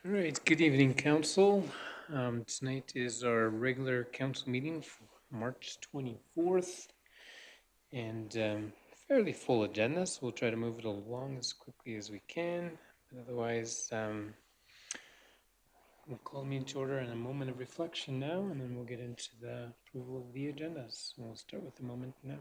All right, good evening, council. Tonight is our regular council meeting for March 24th, and fairly full agenda, so we'll try to move it along as quickly as we can. But otherwise, we'll call the meeting to order in a moment of reflection now, and then we'll get into the approval of the agendas. We'll start with the moment now.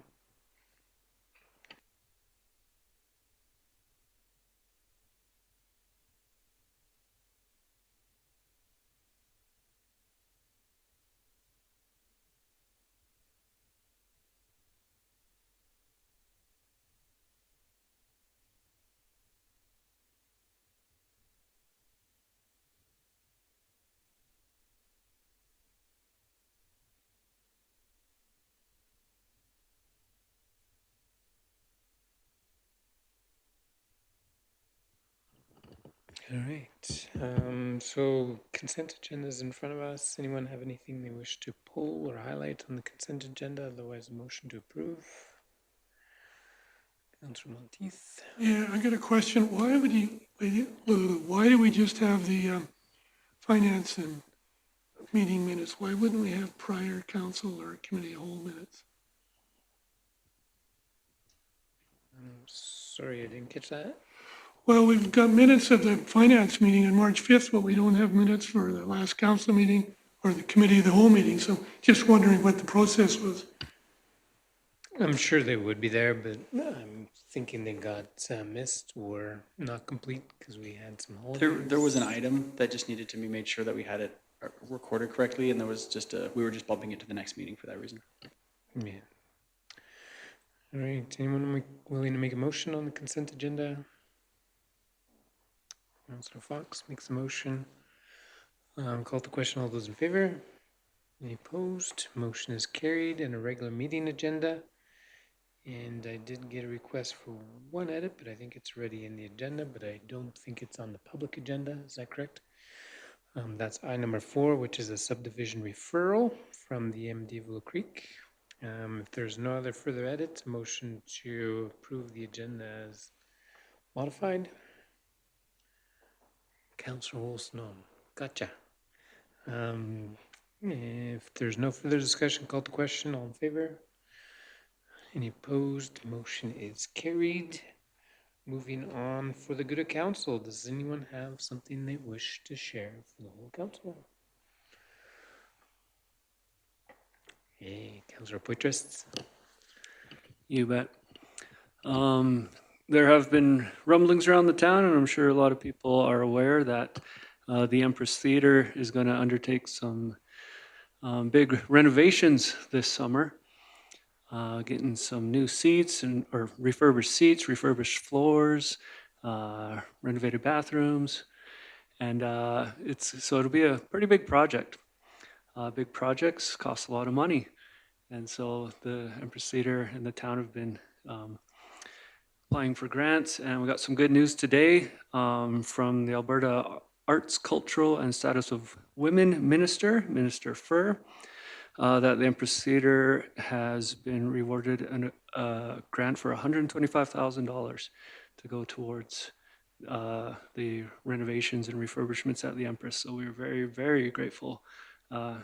All right, so consent agenda is in front of us. Anyone have anything they wish to pull or highlight on the consent agenda? Otherwise, a motion to approve. Councilor Monteith. Yeah, I got a question. Why do we just have the finance and meeting minutes? Why wouldn't we have prior council or committee of whole minutes? I'm sorry, I didn't catch that. Well, we've got minutes of the finance meeting on March 5th, but we don't have minutes for the last council meeting or the committee of the whole meeting. So just wondering what the process was. I'm sure they would be there, but I'm thinking they got missed or not complete because we had some holidays. There was an item that just needed to be made sure that we had it recorded correctly, and there was just we were just bumping it to the next meeting for that reason. Yeah. All right, anyone willing to make a motion on the consent agenda? Councilor Fox makes a motion. Call the question. All those in favor? Any opposed? Motion is carried. And a regular meeting agenda. And I did get a request for one edit, but I think it's already in the agenda, but I don't think it's on the public agenda. Is that correct? That's I number 4, which is a subdivision referral from the MD of Willow Creek. If there's no other further edits, a motion to approve the agenda as modified. Councilor Wolfson, gotcha. If there's no further discussion, call the question. All in favor? Any opposed? Motion is carried. Moving on for the good of council. Does anyone have something they wish to share for the whole council? Hey, Councilor Poitras. You bet. There have been rumblings around the town, and I'm sure a lot of people are aware that the Empress Theater is going to undertake some big renovations this summer, getting some new seats or refurbished seats, refurbished floors, renovated bathrooms, and it'll be a pretty big project. Big projects cost a lot of money, and so the Empress Theater and the town have been applying for grants, and we got some good news today from the Alberta Arts, Cultural, and Status of Women Minister Furr, that the Empress Theater has been rewarded a grant for $125,000 to go towards the renovations and refurbishments at the Empress. So we're very, very grateful to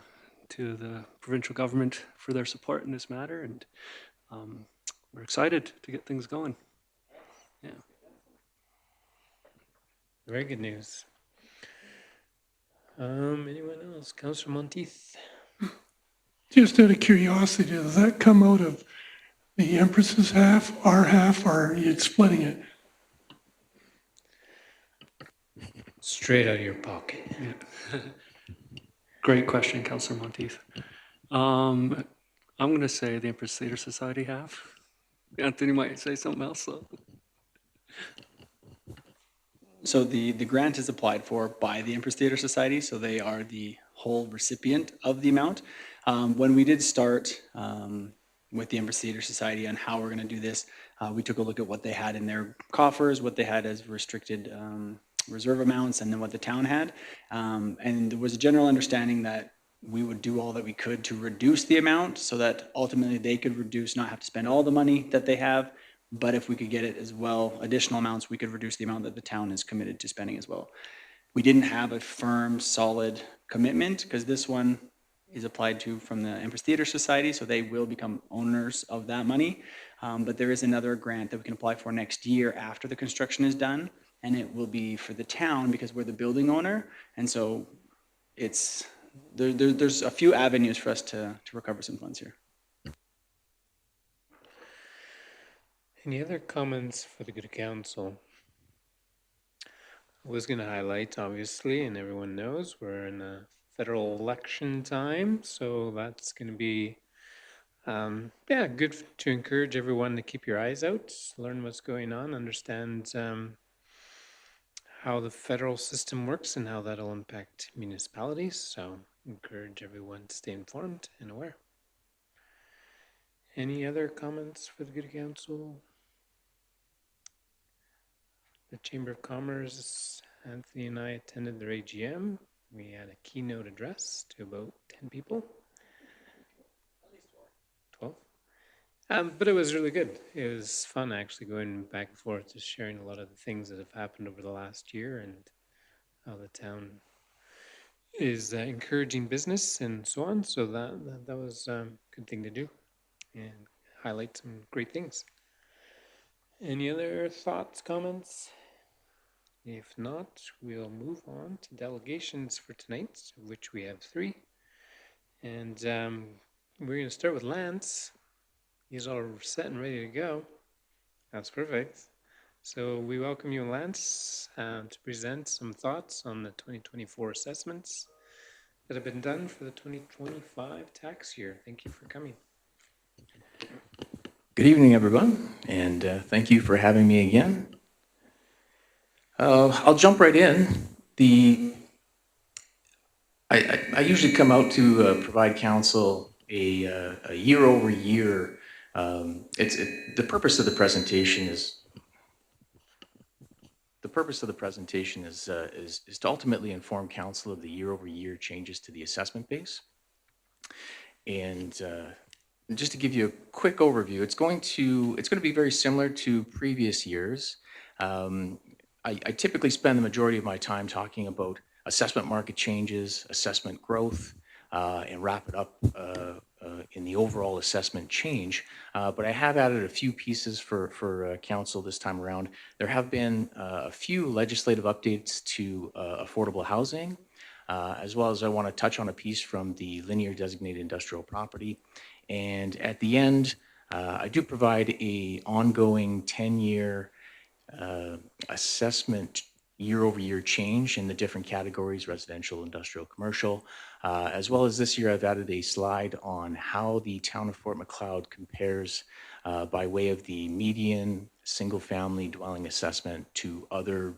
the provincial government for their support in this matter, and we're excited to get things going. Yeah. Very good news. Anyone else? Councilor Monteith. Just out of curiosity, does that come out of the Empress's half, our half, or are you splitting it? Straight out of your pocket. Yeah. Great question, Councillor Monteith. I'm going to say the Empress Theatre Society half. Anthony might say something else, though. So the grant is applied for by the Empress Theatre Society, so they are the whole recipient of the amount. When we did start with the Empress Theatre Society on how we're going to do this, we took a look at what they had in their coffers, what they had as restricted reserve amounts, and then what the town had. And there was a general understanding that we would do all that we could to reduce the amount so that ultimately they could not have to spend all the money that they have. But if we could get it as well, additional amounts, we could reduce the amount that the town is committed to spending as well. We didn't have a firm, solid commitment because this one is applied to from the Empress Theater Society, so they will become owners of that money. But there is another grant that we can apply for next year after the construction is done, and it will be for the town because we're the building owner. And so it's, there's a few avenues for us to recover some funds here. Any other comments for the good of council? I was going to highlight, obviously, and everyone knows we're in a federal election time, so that's going to be, yeah, good to encourage everyone to keep your eyes out, learn what's going on, understand how the federal system works and how that'll impact municipalities. So encourage everyone to stay informed and aware. Any other comments for the good of council? The Chamber of Commerce, Anthony and I attended their AGM. We had a keynote address to about 10 people. 12. But it was really good. It was fun actually going back and forth, just sharing a lot of the things that have happened over the last year and how the town is encouraging business and so on. So that was a good thing to do and highlight some great things. Any other thoughts, comments? If not, we'll move on to delegations for tonight, of which we have 3. And we're going to start with Lance. He's all set and ready to go. That's perfect. So we welcome you, Lance, to present some thoughts on the 2024 assessments that have been done for the 2025 tax year. Thank you for coming. Good evening, everyone, and thank you for having me again. I'll jump right in. I usually come out to provide council a year-over-year. The purpose of the presentation is to ultimately inform council of the year-over-year changes to the assessment base. And just to give you a quick overview, it's going to be very similar to previous years. I typically spend the majority of my time talking about assessment market changes, assessment growth, and wrap it up in the overall assessment change. But I have added a few pieces for council this time around. There have been a few legislative updates to affordable housing, as well as I want to touch on a piece from the linear designated industrial property. And at the end, I do provide a ongoing 10-year assessment year-over-year change in the different categories, residential, industrial, commercial, as well as this year I've added a slide on how the town of Fort Macleod compares by way of the median single-family dwelling assessment to other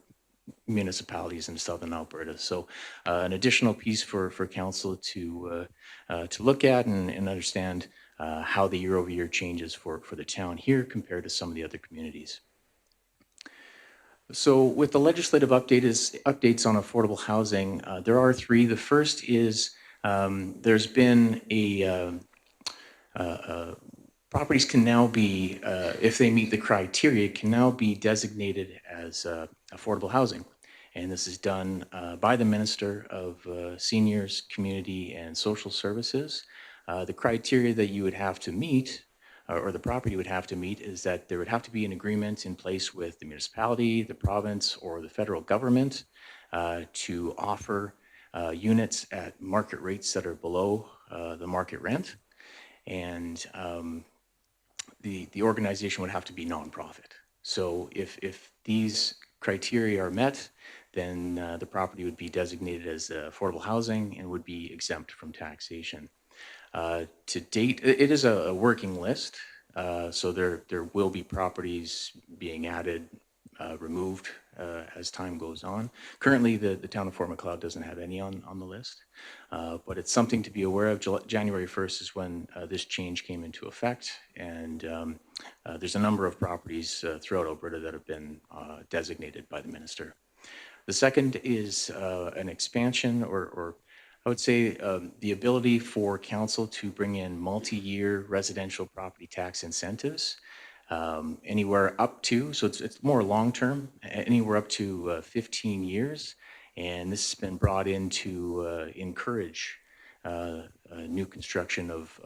municipalities in southern Alberta. So an additional piece for council to look at and understand how the year-over-year changes for the town here compared to some of the other communities. So with the legislative updates on affordable housing, there are 3. The first is there's been properties can now be, if they meet the criteria, can now be designated as affordable housing. And this is done by the Minister of Seniors, Community and Social Services. The criteria that you would have to meet or the property would have to meet is that there would have to be an agreement in place with the municipality, the province, or the federal government to offer units at market rates that are below the market rent. And the organization would have to be nonprofit. So if these criteria are met, then the property would be designated as affordable housing and would be exempt from taxation. To date, it is a working list, so there will be properties being added, removed as time goes on. Currently, the town of Fort Macleod doesn't have any on the list, but it's something to be aware of. January 1st is when this change came into effect, and there's a number of properties throughout Alberta that have been designated by the minister. The second is an expansion or I would say the ability for council to bring in multi-year residential property tax incentives anywhere up to, so it's more long-term, anywhere up to 15 years. And this has been brought in to encourage new construction of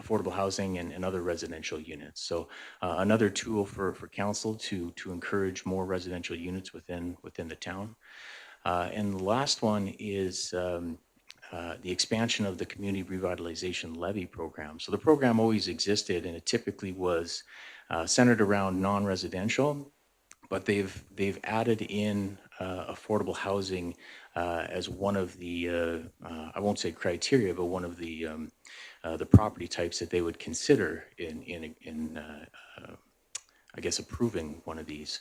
affordable housing and other residential units. So another tool for council to encourage more residential units within the town. And the last one is the expansion of the Community Revitalization Levy Program. So the program always existed, and it typically was centered around non-residential, but they've added in affordable housing as one of the I won't say criteria, but one of the property types that they would consider in I guess approving one of these.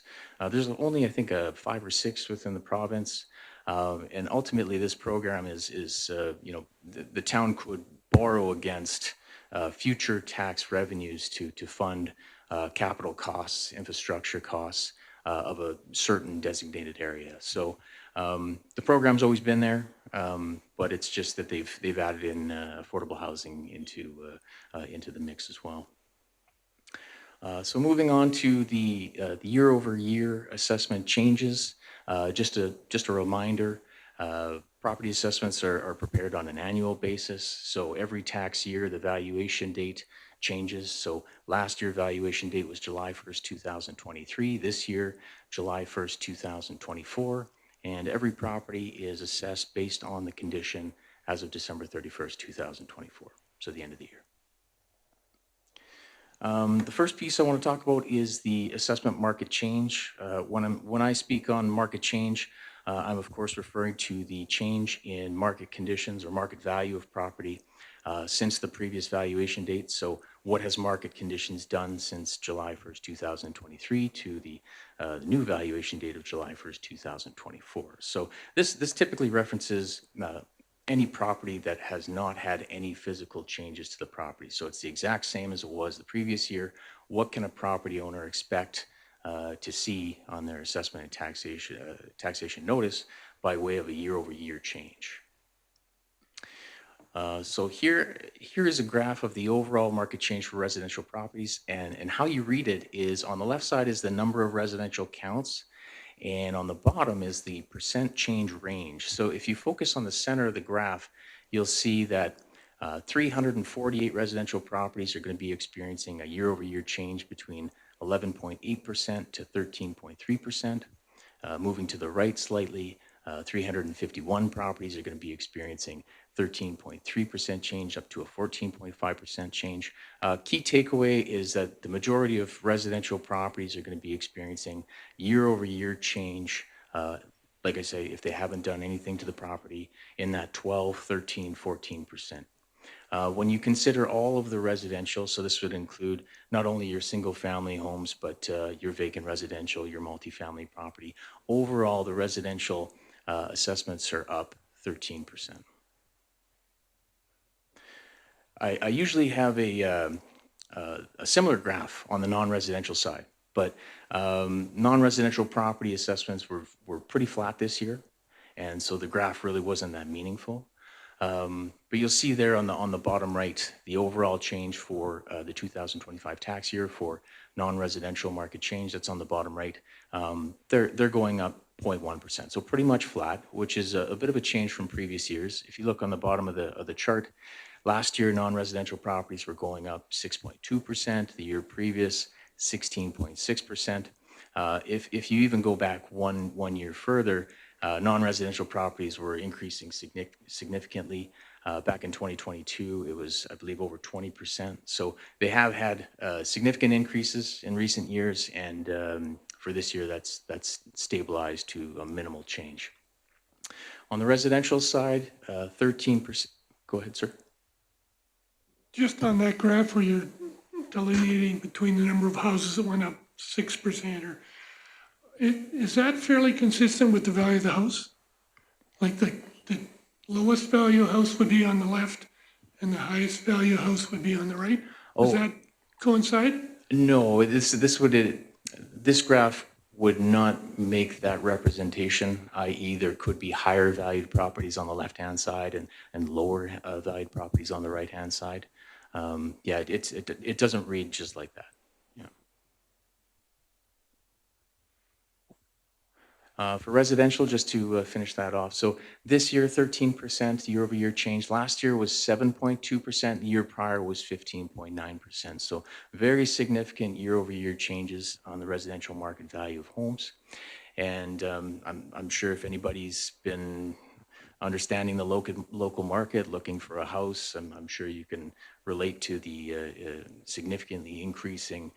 There's only I think 5 or 6 within the province, and ultimately this program is you know, the town could borrow against future tax revenues to fund capital costs, infrastructure costs of a certain designated area. So the program's always been there, but it's just that they've added in affordable housing into the mix as well. So moving on to the year-over-year assessment changes, just a reminder, property assessments are prepared on an annual basis. So every tax year, the valuation date changes. So last year valuation date was July 1st, 2023. This year, July 1st, 2024. And every property is assessed based on the condition as of December 31st, 2024. So the end of the year. The first piece I want to talk about is the assessment market change. When I speak on market change, I'm of course referring to the change in market conditions or market value of property since the previous valuation date. So what has market conditions done since July 1st, 2023 to the new valuation date of July 1st, 2024. So this typically references any property that has not had any physical changes to the property. So it's the exact same as it was the previous year. What can a property owner expect to see on their assessment and taxation notice by way of a year-over-year change? So here is a graph of the overall market change for residential properties, and how you read it is on the left side is the number of residential counts, and on the bottom is the percent change range. So if you focus on the center of the graph, you'll see that 348 residential properties are going to be experiencing a year-over-year change between 11.8% to 13.3%. Moving to the right slightly, 351 properties are going to be experiencing 13.3% change up to a 14.5% change. Key takeaway is that the majority of residential properties are going to be experiencing year-over-year change, like I say, if they haven't done anything to the property, in that 12, 13, 14%. When you consider all of the residential, so this would include not only your single-family homes, but your vacant residential, your multifamily property, overall the residential assessments are up 13%. I usually have a similar graph on the non-residential side, but non-residential property assessments were pretty flat this year, and so the graph really wasn't that meaningful. But you'll see there on the bottom right, the overall change for the 2025 tax year for non-residential market change. That's on the bottom right. They're going up 0.1%, so pretty much flat, which is a bit of a change from previous years. If you look on the bottom of the chart, last year non-residential properties were going up 6.2%. The year previous, 16.6%. If you even go back one year further, non-residential properties were increasing significantly. Back in 2022, it was, I believe, over 20%. So they have had significant increases in recent years, and for this year, that's stabilized to a minimal change. On the residential side, 13%. Go ahead, sir. Just on that graph where you're delineating between the number of houses that went up 6%, or is that fairly consistent with the value of the house? Like the lowest value house would be on the left and the highest value house would be on the right? Does that coincide? No, this graph would not make that representation, i.e. there could be higher valued properties on the left-hand side and lower valued properties on the right-hand side. Yeah, it doesn't read just like that. For residential, just to finish that off, so this year, 13% year-over-year change. Last year was 7.2%. The year prior was 15.9%. So very significant year-over-year changes on the residential market value of homes. And I'm sure if anybody's been understanding the local market, looking for a house, I'm sure you can relate to the significantly increasing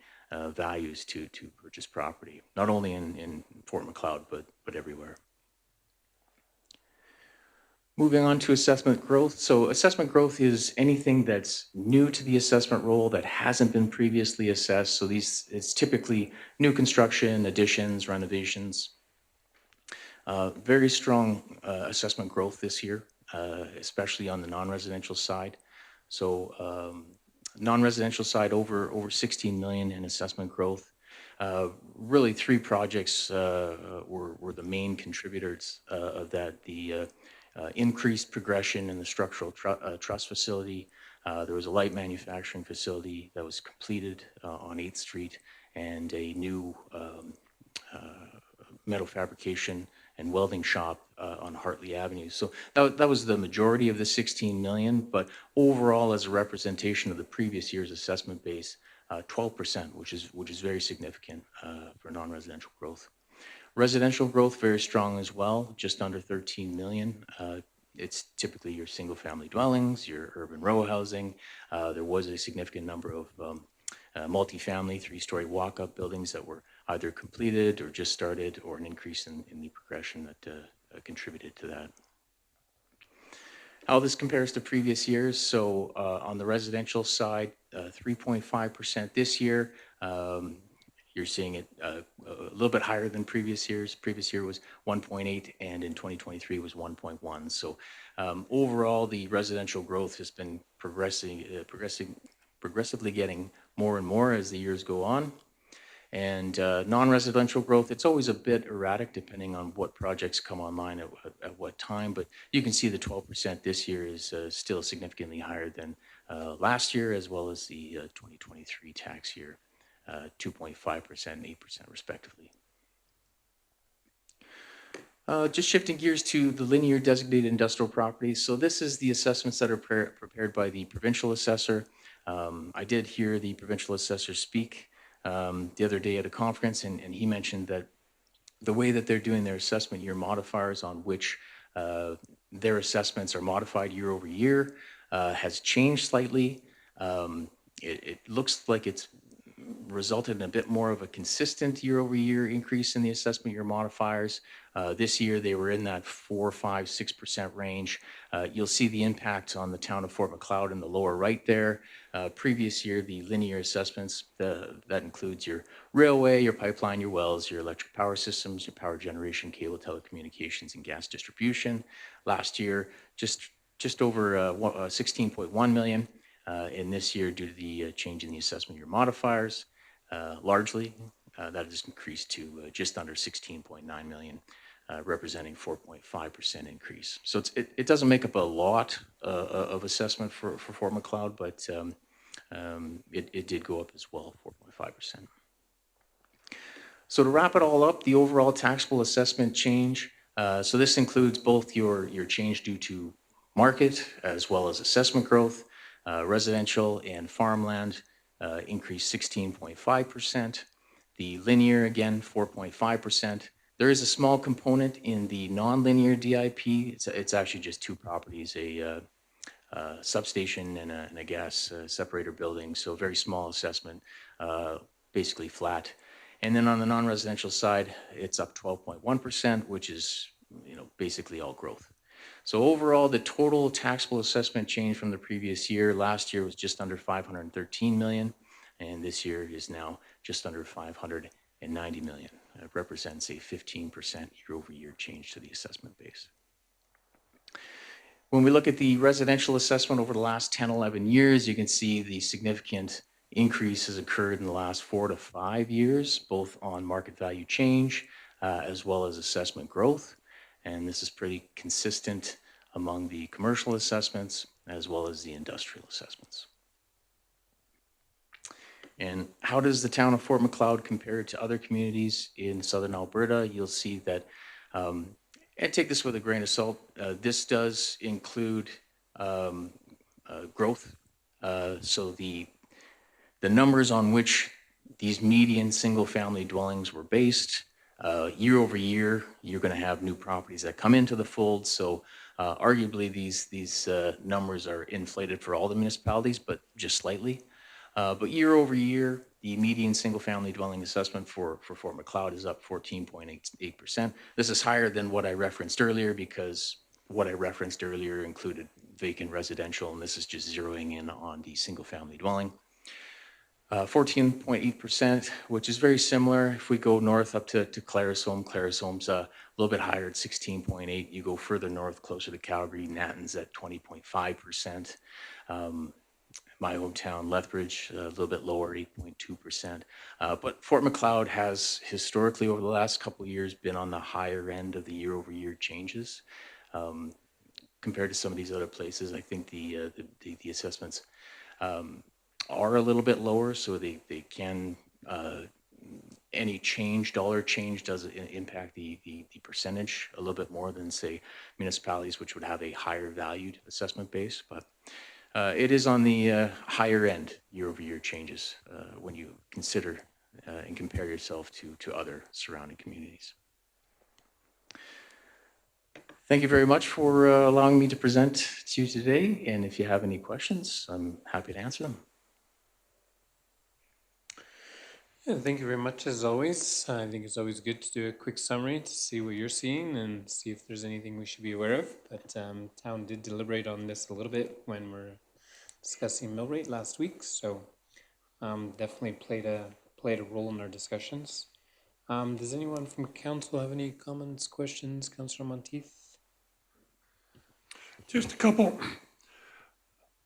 values to purchase property, not only in Fort Macleod, but everywhere. Moving on to assessment growth. So assessment growth is anything that's new to the assessment roll that hasn't been previously assessed. So it's typically new construction, additions, renovations. Very strong assessment growth this year, especially on the non-residential side. So non-residential side, over 16 million in assessment growth. Really, three projects were the main contributors of that. The increased progression in the structural truss facility. There was a light manufacturing facility that was completed on 8th Street, and a new metal fabrication and welding shop on Hartley Avenue. So that was the majority of the 16 million, but overall, as a representation of the previous year's assessment base, 12%, which is very significant for non-residential growth. Residential growth, very strong as well, just under 13 million. It's typically your single-family dwellings, your urban row housing. There was a significant number of multifamily, three-story walk-up buildings that were either completed or just started, or an increase in the progression that contributed to that. How this compares to previous years. So on the residential side, 3.5% this year. You're seeing it a little bit higher than previous years. Previous year was 1.8, and in 2023 was 1.1. So overall, the residential growth has been progressively getting more and more as the years go on. And non-residential growth, it's always a bit erratic depending on what projects come online at what time. But you can see the 12% this year is still significantly higher than last year, as well as the 2023 tax year, 2.5% and 8% respectively. Just shifting gears to the linear designated industrial properties. So this is the assessments that are prepared by the provincial assessor. I did hear the provincial assessor speak the other day at a conference, and he mentioned that the way that they're doing their assessment year modifiers on which their assessments are modified year over year has changed slightly. It looks like it's resulted in a bit more of a consistent year over year increase in the assessment year modifiers. This year they were in that 4, 5, 6% range. You'll see the impact on the town of Fort Macleod in the lower right there. Previous year, the linear assessments, that includes your railway, your pipeline, your wells, your electric power systems, your power generation, cable telecommunications, and gas distribution. Last year, just over 16.1 million. In this year, due to the change in the assessment year modifiers, largely, that has increased to just under 16.9 million, representing 4.5% increase. So it doesn't make up a lot of assessment for Fort Macleod, but it did go up as well, 4.5%. So to wrap it all up, the overall taxable assessment change. So this includes both your change due to market as well as assessment growth. Residential and farmland increased 16.5%. The linear, again, 4.5%. There is a small component in the non-linear DIP. It's actually just two properties, a substation and a gas separator building. So very small assessment, basically flat. And then on the non-residential side, it's up 12.1%, which is basically all growth. So overall, the total taxable assessment change from the previous year, last year was just under 513 million, and this year is now just under 590 million. It represents a 15% year-over-year change to the assessment base. When we look at the residential assessment over the last 10, 11 years, you can see the significant increase has occurred in the last 4 to 5 years, both on market value change as well as assessment growth. And this is pretty consistent among the commercial assessments as well as the industrial assessments. And how does the town of Fort Macleod compare to other communities in southern Alberta? You'll see that And take this with a grain of salt. This does include growth. So the numbers on which these median single-family dwellings were based, year over year, you're going to have new properties that come into the fold. So arguably, these numbers are inflated for all the municipalities, but just slightly. But year over year, the median single-family dwelling assessment for Fort Macleod is up 14.8%. This is higher than what I referenced earlier because what I referenced earlier included vacant residential, and this is just zeroing in on the single-family dwelling. 14.8%, which is very similar. If we go north up to Claresholm, Claresholm's a little bit higher at 16.8. You go further north, closer to Calgary, Natton's at 20.5%. My hometown, Lethbridge, a little bit lower, 8.2%. But Fort Macleod has historically, over the last couple of years, been on the higher end of the year-over-year changes. Compared to some of these other places, I think the assessments are a little bit lower, so they can, any change, dollar change does impact the percentage a little bit more than, say, municipalities which would have a higher valued assessment base. But it is on the higher end year-over-year changes when you consider and compare yourself to other surrounding communities. Thank you very much for allowing me to present to you today. And if you have any questions, I'm happy to answer them. Yeah, thank you very much as always. I think it's always good to do a quick summary to see what you're seeing and see if there's anything we should be aware of. But town did deliberate on this a little bit when we're discussing mill rate last week, so definitely played a role in our discussions. Does anyone from council have any comments, questions? Councillor Monteith? Just a couple.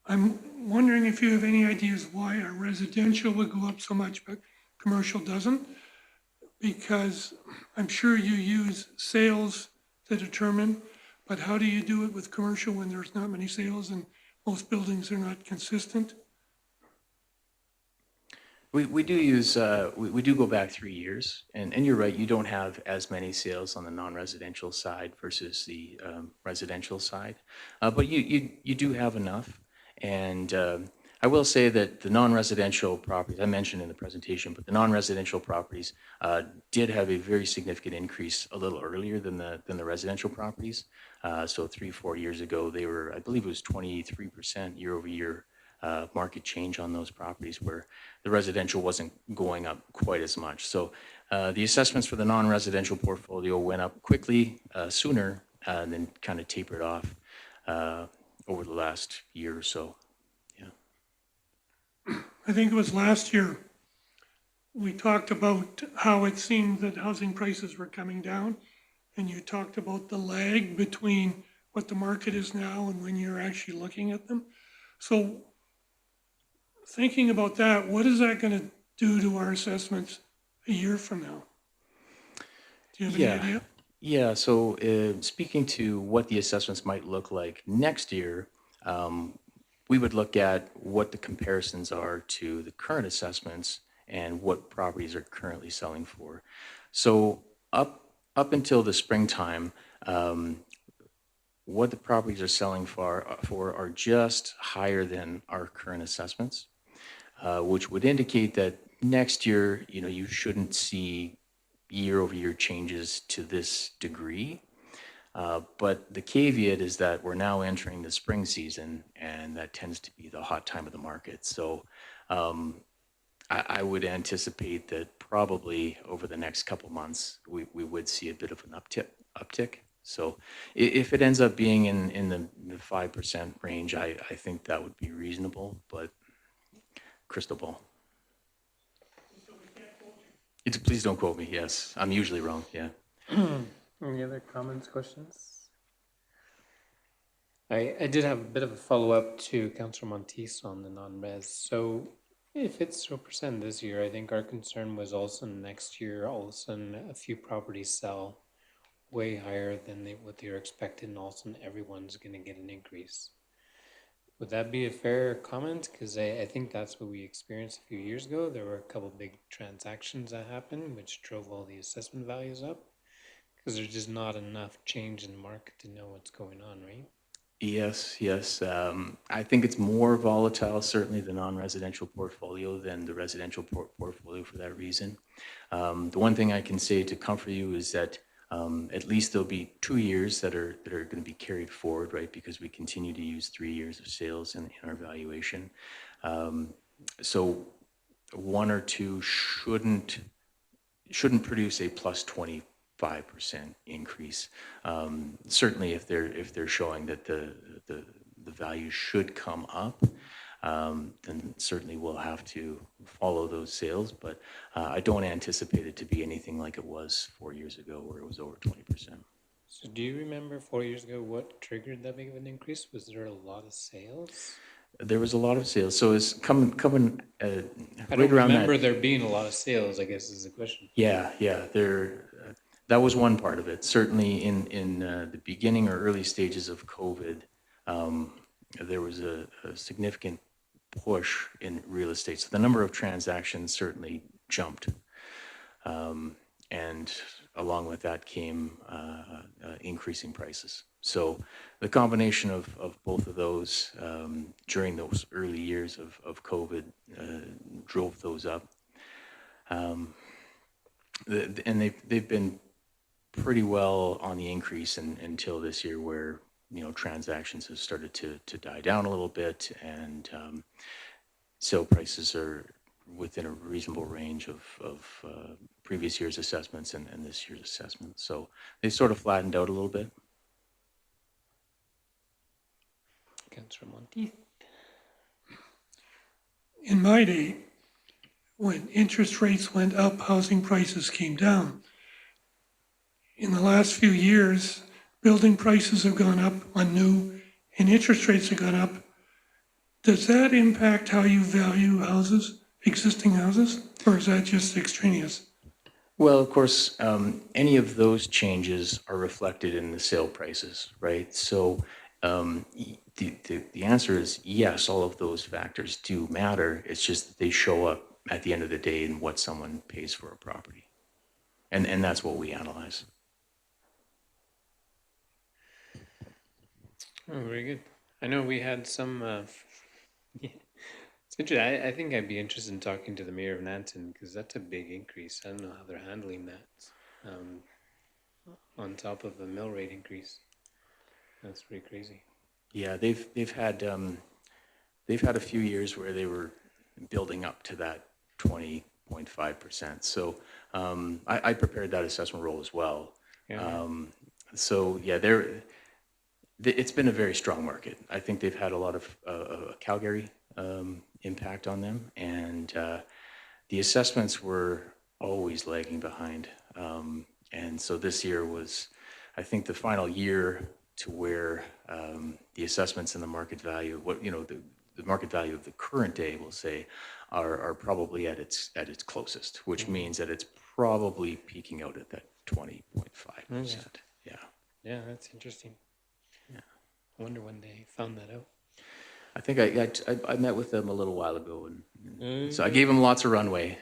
I'm wondering if you have any ideas why our residential would go up so much, but commercial doesn't? Because I'm sure you use sales to determine, but how do you do it with commercial when there's not many sales and most buildings are not consistent? We do use, we do go back 3 years, and you're right, you don't have as many sales on the non-residential side versus the residential side, but you do have enough. And I will say that the non-residential properties, I mentioned in the presentation, but the non-residential properties did have a very significant increase a little earlier than the residential properties. So 3-4 years ago, they were, I believe it was 23% year over year market change on those properties, where the residential wasn't going up quite as much. So the assessments for the non-residential portfolio went up quickly, sooner, and then kind of tapered off over the last year or so. I think it was last year, we talked about how it seemed that housing prices were coming down, and you talked about the lag between what the market is now and when you're actually looking at them. So thinking about that, what is that going to do to our assessments a year from now? Do you have any idea? Yeah, so speaking to what the assessments might look like next year, we would look at what the comparisons are to the current assessments and what properties are currently selling for. So up until the springtime, what the properties are selling for are just higher than our current assessments, which would indicate that next year, you shouldn't see year-over-year changes to this degree. But the caveat is that we're now entering the spring season, and that tends to be the hot time of the market. So I would anticipate that probably over the next couple months, we would see a bit of an uptick. So if it ends up being in the 5% range, I think that would be reasonable, but crystal ball. Please don't quote me, yes. I'm usually wrong, yeah. Any other comments, questions? I did have a bit of a follow-up to Councillor Monteith on the non-res. So if it's 0% this year, I think our concern was also next year, all of a sudden a few properties sell way higher than what they were expected, and all of a sudden everyone's going to get an increase. Would that be a fair comment? Because I think that's what we experienced a few years ago. There were a couple big transactions that happened, which drove all the assessment values up. Because there's just not enough change in the market to know what's going on, right? Yes, yes. I think it's more volatile, certainly the non-residential portfolio than the residential portfolio for that reason. The one thing I can say to comfort you is that at least there'll be 2 years that are going to be carried forward, right? Because we continue to use 3 years of sales in our valuation. So 1 or 2 shouldn't produce a plus 25% increase. Certainly, if they're showing that the value should come up, then certainly we'll have to follow those sales. But I don't anticipate it to be anything like it was 4 years ago, where it was over 20%. So do you remember 4 years ago what triggered that big of an increase? Was there a lot of sales? There was a lot of sales, so it's coming I right don't around remember that. there being a lot of sales, I guess is the question. Yeah, that was one part of it. Certainly in the beginning or early stages of COVID, there was a significant push in real estate. So the number of transactions certainly jumped. And along with that came increasing prices. So the combination of both of those during those early years of COVID drove those up. And they've been pretty well on the increase until this year, where transactions have started to die down a little bit, and sale prices are within a reasonable range of previous year's assessments and this year's assessment. So they sort of flattened out a little bit. Councillor Monteith. In my day, when interest rates went up, housing prices came down. In the last few years, building prices have gone up on new and interest rates have gone up. Does that impact how you value houses, existing houses, or is that just extraneous? Well, of course, any of those changes are reflected in the sale prices, right? So the answer is yes, all of those factors do matter. It's just that they show up at the end of the day in what someone pays for a property. And that's what we analyze. Oh, very good. I know we had some, yeah, it's interesting. I think I'd be interested in talking to the mayor of Nanton, because that's a big increase. I don't know how they're handling that, on top of the mill rate increase. That's pretty crazy. Yeah, they've had a few years where they were building up to that 20.5%. So I prepared that assessment roll as well. Yeah. So yeah, it's been a very strong market. I think they've had a lot of Calgary impact on them, and the assessments were always lagging behind. And so this year was, I think, the final year to where the assessments and the market value, the market value of the current day, we'll say, are probably at its closest, which means that it's probably peaking out at that 20.5%. Yeah. Yeah, that's interesting. Yeah. I wonder when they found that out. I think I met with them a little while ago, and so I gave them lots of runway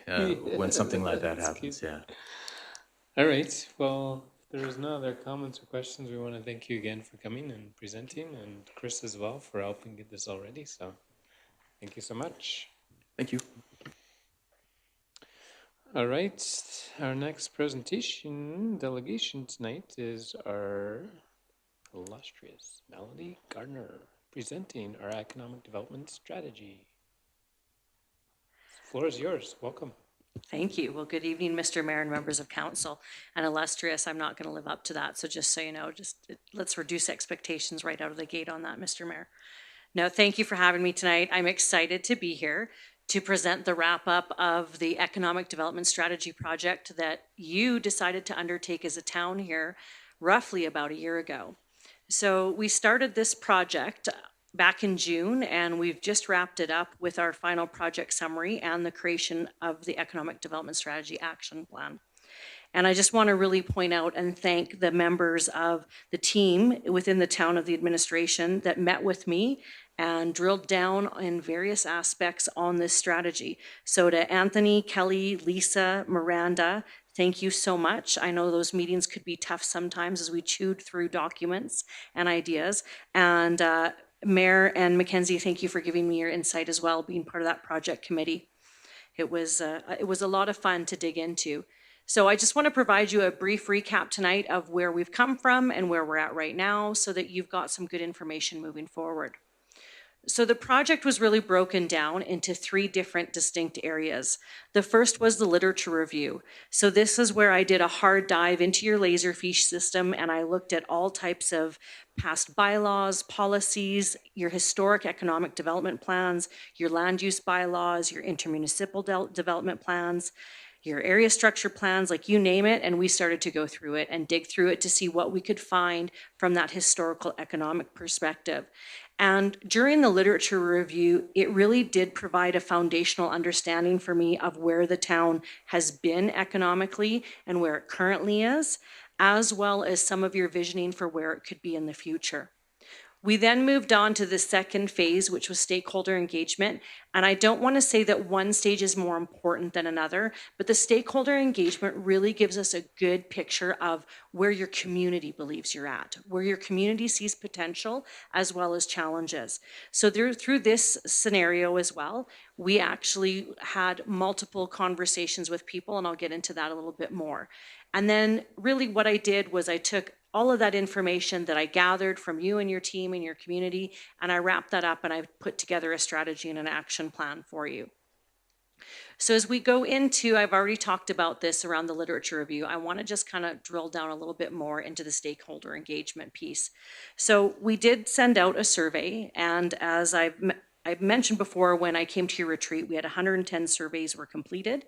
when something like that happens. Yeah. All right. Well, if there's no other comments or questions, we want to thank you again for coming and presenting, and Chris as well for helping get this all ready. So thank you so much. Thank you. All right. Our next delegation tonight is our illustrious Melody Gardner presenting our economic development strategy. The floor is yours. Welcome. Thank you. Well, good evening, Mr. Mayor and members of council. And illustrious, I'm not going to live up to that. So just so you know, let's reduce expectations right out of the gate on that, Mr. Mayor. No, thank you for having me tonight. I'm excited to be here to present the wrap up of the economic development strategy project that you decided to undertake as a town here roughly about a year ago. So we started this project back in June, and we've just wrapped it up with our final project summary and the creation of the Economic Development Strategy Action Plan. And I just want to really point out and thank the members of the team within the town of the administration that met with me and drilled down in various aspects on this strategy. So to Anthony, Kelly, Lisa, Miranda, Thank you so much. I know those meetings could be tough sometimes as we chewed through documents and ideas. And Mayor and Mackenzie, thank you for giving me your insight as well, being part of that project committee. It was a lot of fun to dig into. So I just want to provide you a brief recap tonight of where we've come from and where we're at right now so that you've got some good information moving forward. So the project was really broken down into 3 different distinct areas. The first was the literature review. So this is where I did a hard dive into your Laserfiche system and I looked at all types of past bylaws, policies, your historic economic development plans, your land use bylaws, your intermunicipal development plans, your area structure plans, like you name it, and we started to go through it and dig through it to see what we could find from that historical economic perspective. And during the literature review, it really did provide a foundational understanding for me of where the town has been economically and where it currently is, as well as some of your visioning for where it could be in the future. We then moved on to the second phase, which was stakeholder engagement. And I don't want to say that one stage is more important than another, but the stakeholder engagement really gives us a good picture of where your community believes you're at, where your community sees potential as well as challenges. So through this scenario as well, we actually had multiple conversations with people, and I'll get into that a little bit more. And then really what I did was I took all of that information that I gathered from you and your team and your community, and I wrapped that up and I put together a strategy and an action plan for you. So as we go into, I've already talked about this around the literature review, I want to just kind of drill down a little bit more into the stakeholder engagement piece. So we did send out a survey, and as I've mentioned before, when I came to your retreat, we had 110 surveys were completed.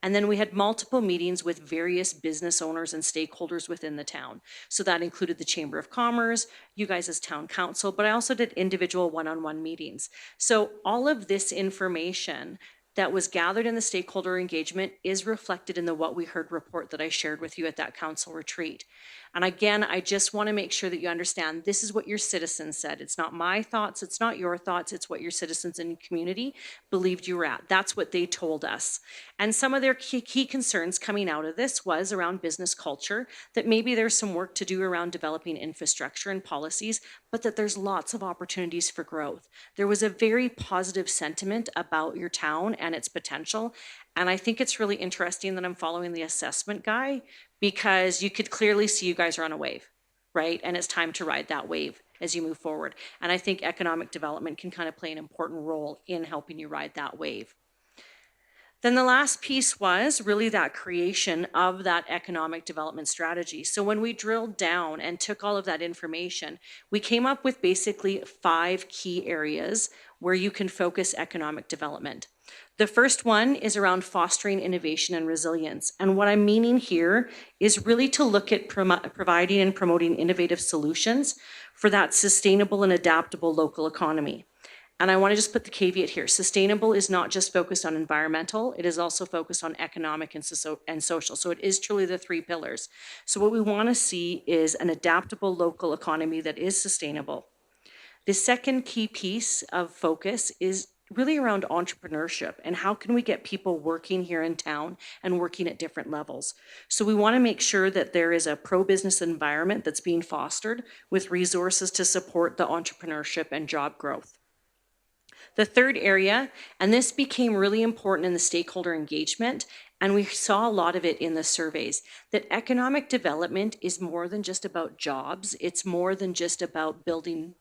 And then we had multiple meetings with various business owners and stakeholders within the town. So that included the Chamber of Commerce, you guys as town council, but I also did individual one-on-one meetings. So all of this information that was gathered in the stakeholder engagement is reflected in the What We Heard report that I shared with you at that council retreat. And again, I just want to make sure that you understand this is what your citizens said. It's not my thoughts, it's not your thoughts, it's what your citizens in the community believed you were at. That's what they told us. And some of their key concerns coming out of this was around business culture, that maybe there's some work to do around developing infrastructure and policies, but that there's lots of opportunities for growth. There was a very positive sentiment about your town and its potential. And I think it's really interesting that I'm following the assessment guy, because you could clearly see you guys are on a wave, right? And it's time to ride that wave as you move forward. And I think economic development can kind of play an important role in helping you ride that wave. Then the last piece was really that creation of that economic development strategy. So when we drilled down and took all of that information, we came up with basically 5 key areas where you can focus economic development. The first one is around fostering innovation and resilience. And what I'm meaning here is really to look at providing and promoting innovative solutions for that sustainable and adaptable local economy. And I want to just put the caveat here. Sustainable is not just focused on environmental, it is also focused on economic and social. So it is truly the 3 pillars. So what we want to see is an adaptable local economy that is sustainable. The second key piece of focus is really around entrepreneurship and how can we get people working here in town and working at different levels. So we want to make sure that there is a pro-business environment that's being fostered with resources to support the entrepreneurship and job growth. The third area, and this became really important in the stakeholder engagement, and we saw a lot of it in the surveys, that economic development is more than just about jobs. It's more than just about building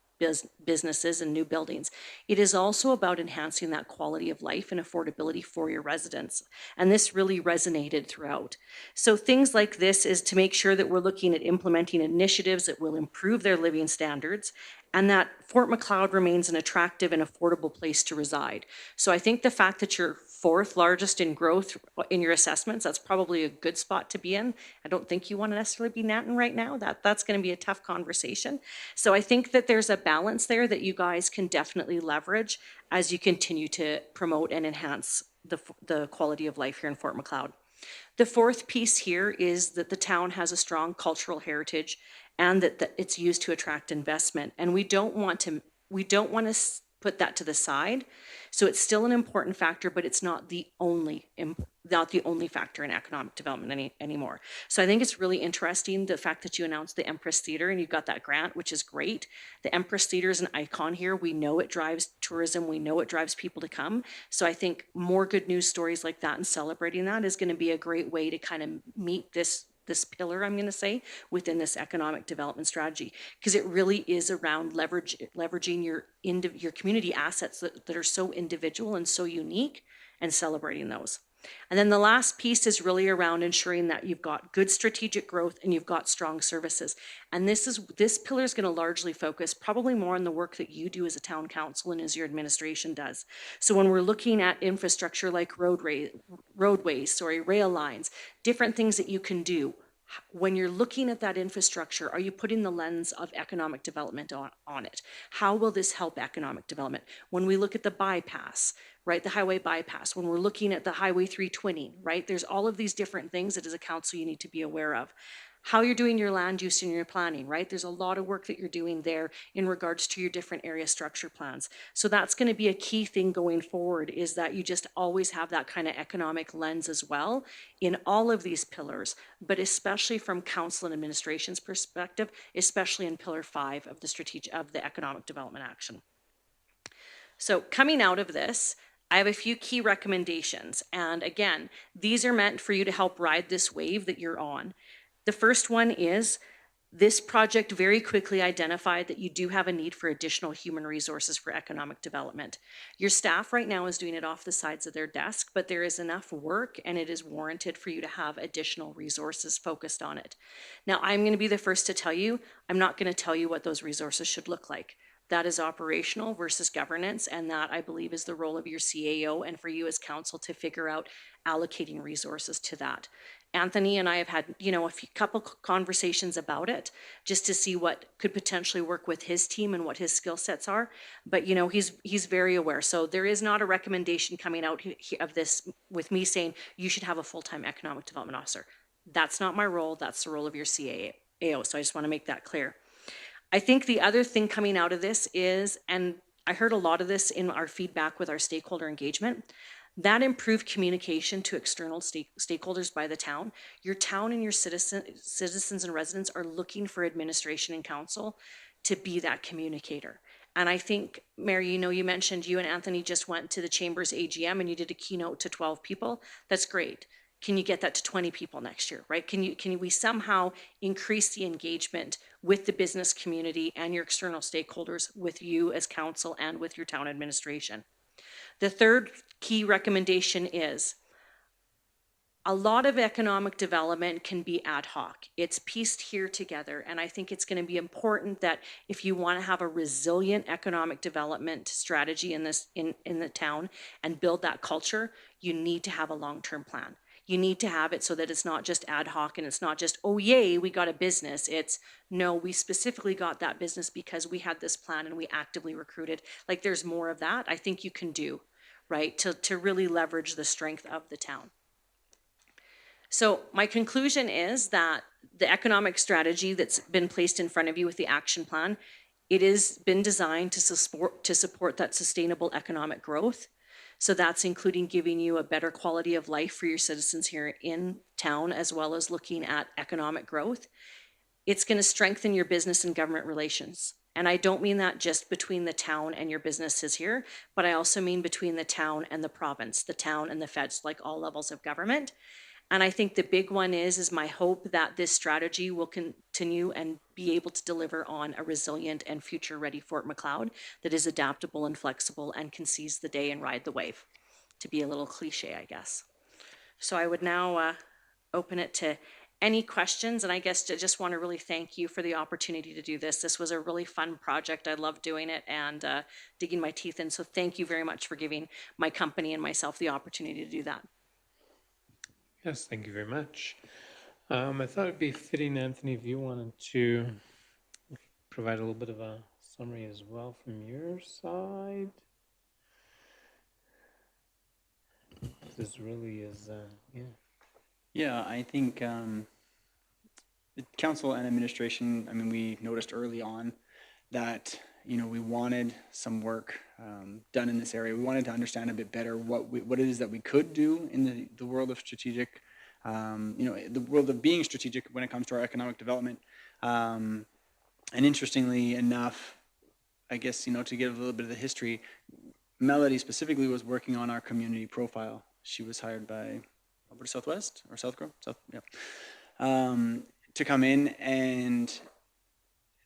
businesses and new buildings. It is also about enhancing that quality of life and affordability for your residents. And this really resonated throughout. So things like this is to make sure that we're looking at implementing initiatives that will improve their living standards and that Fort Macleod remains an attractive and affordable place to reside. So I think the fact that you're 4th largest in growth in your assessments, that's probably a good spot to be in. I don't think you want to necessarily be Nanton right now. That's going to be a tough conversation. So I think that there's a balance there that you guys can definitely leverage as you continue to promote and enhance the quality of life here in Fort Macleod. The 4th piece here is that the town has a strong cultural heritage and that it's used to attract investment. And we don't want to put that to the side. So it's still an important factor, but it's not the only factor in economic development anymore. So I think it's really interesting the fact that you announced the Empress Theater and you've got that grant, which is great. The Empress Theater is an icon here. We know it drives tourism. We know it drives people to come. So I think more good news stories like that and celebrating that is going to be a great way to kind of meet this pillar, I'm going to say, within this economic development strategy, because it really is around leveraging your community assets that are so individual and so unique and celebrating those. And then the last piece is really around ensuring that you've got good strategic growth and you've got strong services. And this pillar is going to largely focus probably more on the work that you do as a town council and as your administration does. So when we're looking at infrastructure like roadways, rail lines, different things that you can do, when you're looking at that infrastructure, are you putting the lens of economic development on it? How will this help economic development? When we look at the bypass, right, the highway bypass, when we're looking at the Highway 320, right, there's all of these different things that as a council you need to be aware of. How you're doing your land use and your planning, right? There's a lot of work that you're doing there in regards to your different area structure plans. So that's going to be a key thing going forward, is that you just always have that kind of economic lens as well in all of these pillars, but especially from council and administration's perspective, especially in pillar 5 of the economic development action. So coming out of this, I have a few key recommendations. And again, these are meant for you to help ride this wave that you're on. The first one is this project very quickly identified that you do have a need for additional human resources for economic development. Your staff right now is doing it off the sides of their desk, but there is enough work and it is warranted for you to have additional resources focused on it. Now, I'm going to be the first to tell you, I'm not going to tell you what those resources should look like. That is operational versus governance, and that I believe is the role of your CAO and for you as council to figure out allocating resources to that. Anthony and I have had, a couple conversations about it just to see what could potentially work with his team and what his skill sets are. But, he's very aware. So there is not a recommendation coming out of this with me saying you should have a full-time economic development officer. That's not my role. That's the role of your CAO. So I just want to make that clear. I think the other thing coming out of this is, and I heard a lot of this in our feedback with our stakeholder engagement, that improved communication to external stakeholders by the town. Your town and your citizens and residents are looking for administration and council to be that communicator. And I think, Mary, you mentioned you and Anthony just went to the Chamber's AGM and you did a keynote to 12 people. That's great. Can you get that to 20 people next year, right? Can we somehow increase the engagement with the business community and your external stakeholders, with you as council and with your town administration? The third key recommendation is a lot of economic development can be ad hoc. It's pieced here together. And I think it's going to be important that if you want to have a resilient economic development strategy in the town and build that culture, you need to have a long-term plan. You need to have it so that it's not just ad hoc and it's not just, oh, yay, we got a business. It's, no, we specifically got that business because we had this plan and we actively recruited. Like, there's more of that I think you can do, right, to really leverage the strength of the town. So my conclusion is that the economic strategy that's been placed in front of you with the action plan, it has been designed to support that sustainable economic growth. So that's including giving you a better quality of life for your citizens here in town, as well as looking at economic growth. It's going to strengthen your business and government relations. And I don't mean that just between the town and your businesses here, but I also mean between the town and the province, the town and the feds, like all levels of government. And I think the big one is my hope that this strategy will continue and be able to deliver on a resilient and future-ready Fort Macleod that is adaptable and flexible and can seize the day and ride the wave, to be a little cliche, I guess. So I would now open it to any questions, and I guess I just want to really thank you for the opportunity to do this. This was a really fun project. I loved doing it and digging my teeth in, so thank you very much for giving my company and myself the opportunity to do that. Yes, thank you very much. I thought it'd be fitting, Anthony, if you wanted to provide a little bit of a summary as well from your side. This really is, yeah. Yeah, I think the council and administration, we noticed early on that, we wanted some work done in this area. We wanted to understand a bit better what it is that we could do in the world of strategic, the world of being strategic when it comes to our economic development. And interestingly enough, I guess, to give a little bit of the history, Melody specifically was working on our community profile. She was hired by Alberta Southwest or South Grove, to come in, and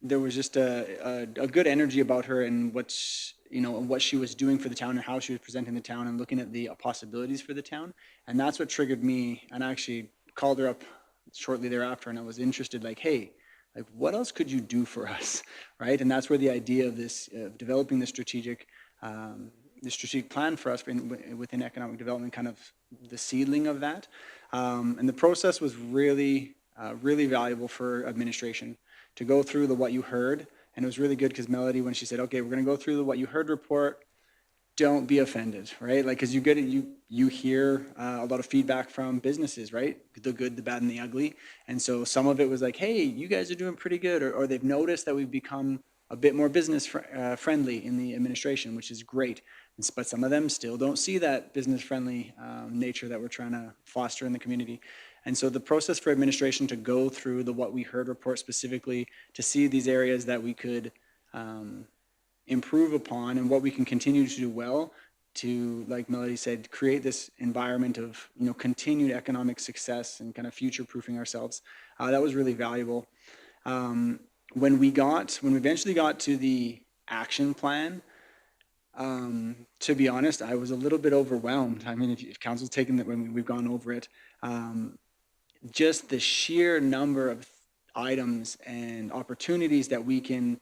there was just a good energy about her and what she was doing for the town and how she was presenting the town and looking at the possibilities for the town. And that's what triggered me. And I actually called her up shortly thereafter, and I was interested, like, hey, like, what else could you do for us, right? And that's where the idea of this, developing the strategic plan for us within economic development, kind of the seedling of that. And the process was really, really valuable for administration to go through the what you heard. And it was really good because Melody, when she said, okay, we're going to go through the what you heard report, don't be offended, right? Like, because you hear a lot of feedback from businesses, right? The good, the bad, and the ugly. And so some of it was like, hey, you guys are doing pretty good, or they've noticed that we've become a bit more business friendly in the administration, which is great. But some of them still don't see that business friendly nature that we're trying to foster in the community. And so the process for administration to go through the what we heard report specifically, to see these areas that we could improve upon and what we can continue to do well, to, like Melody said, create this environment of continued economic success and kind of future-proofing ourselves. That was really valuable. When we eventually got to the action plan, to be honest, I was a little bit overwhelmed. I mean, if council's taken that when we've gone over it, just the sheer number of items and opportunities that we can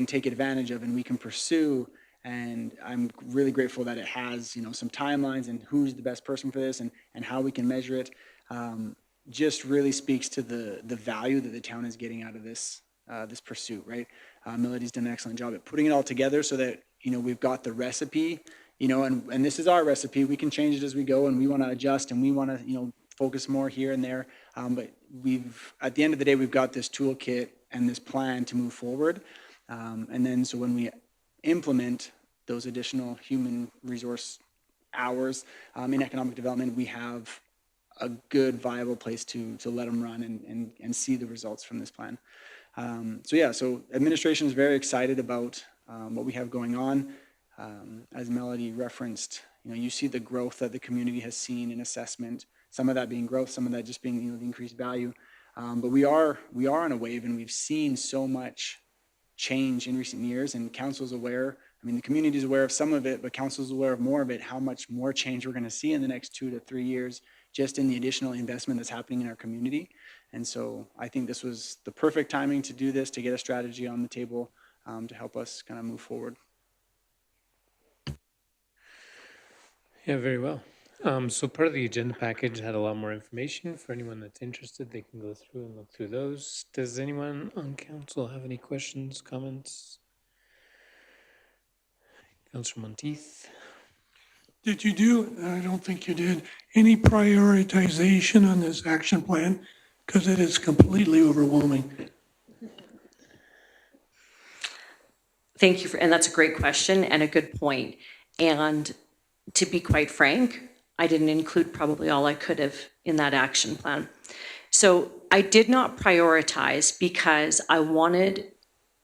take advantage of and we can pursue. And I'm really grateful that it has, some timelines and who's the best person for this and how we can measure it. Just really speaks to the value that the town is getting out of this pursuit, right? Melody's done an excellent job at putting it all together so that, we've got the recipe, and this is our recipe. We can change it as we go, and we want to adjust, and we want to, focus more here and there. But at the end of the day, we've got this toolkit and this plan to move forward. And then, so when we implement those additional human resource hours in economic development, we have a good, viable place to let them run and see the results from this plan. So administration is very excited about what we have going on. As Melody referenced, you see the growth that the community has seen in assessment, some of that being growth, some of that just being the increased value. But we are on a wave, and we've seen so much change in recent years, and council's aware. I mean, the community is aware of some of it, but council's aware of more of it, how much more change we're going to see in the next 2 to 3 years, just in the additional investment that's happening in our community. And so I think this was the perfect timing to do this, to get a strategy on the table to help us kind of move forward. Yeah, very well. So part of the agenda package had a lot more information. For anyone that's interested, they can go through and look through those. Does anyone on council have any questions, comments? Councilor Monteith? Did you do, I don't think you did, any prioritization on this action plan? Because it is completely overwhelming. Thank you and that's a great question and a good point. And to be quite frank, I didn't include probably all I could have in that action plan. So I did not prioritize because I wanted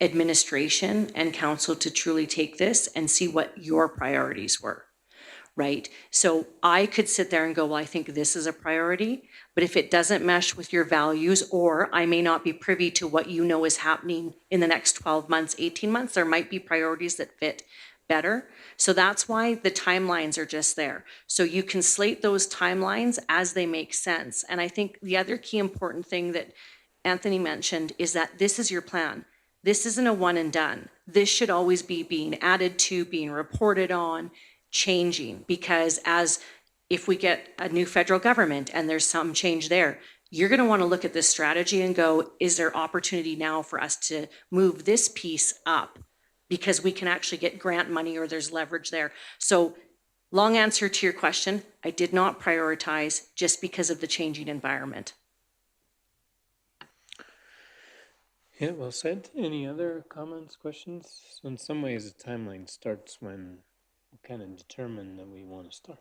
administration and council to truly take this and see what your priorities were, right? So I could sit there and go, well, I think this is a priority, but if it doesn't mesh with your values, or I may not be privy to what is happening in the next 12 months, 18 months, there might be priorities that fit better. So that's why the timelines are just there. So you can slate those timelines as they make sense. And I think the other key important thing that Anthony mentioned is that this is your plan. This isn't a one and done. This should always be being added to, being reported on, changing, because if we get a new federal government and there's some change there, you're going to want to look at this strategy and go, is there opportunity now for us to move this piece up? Because we can actually get grant money or there's leverage there. So long answer to your question, I did not prioritize just because of the changing environment. Yeah, well said. Any other comments, questions? So in some ways, the timeline starts when we kind of determine that we want to start,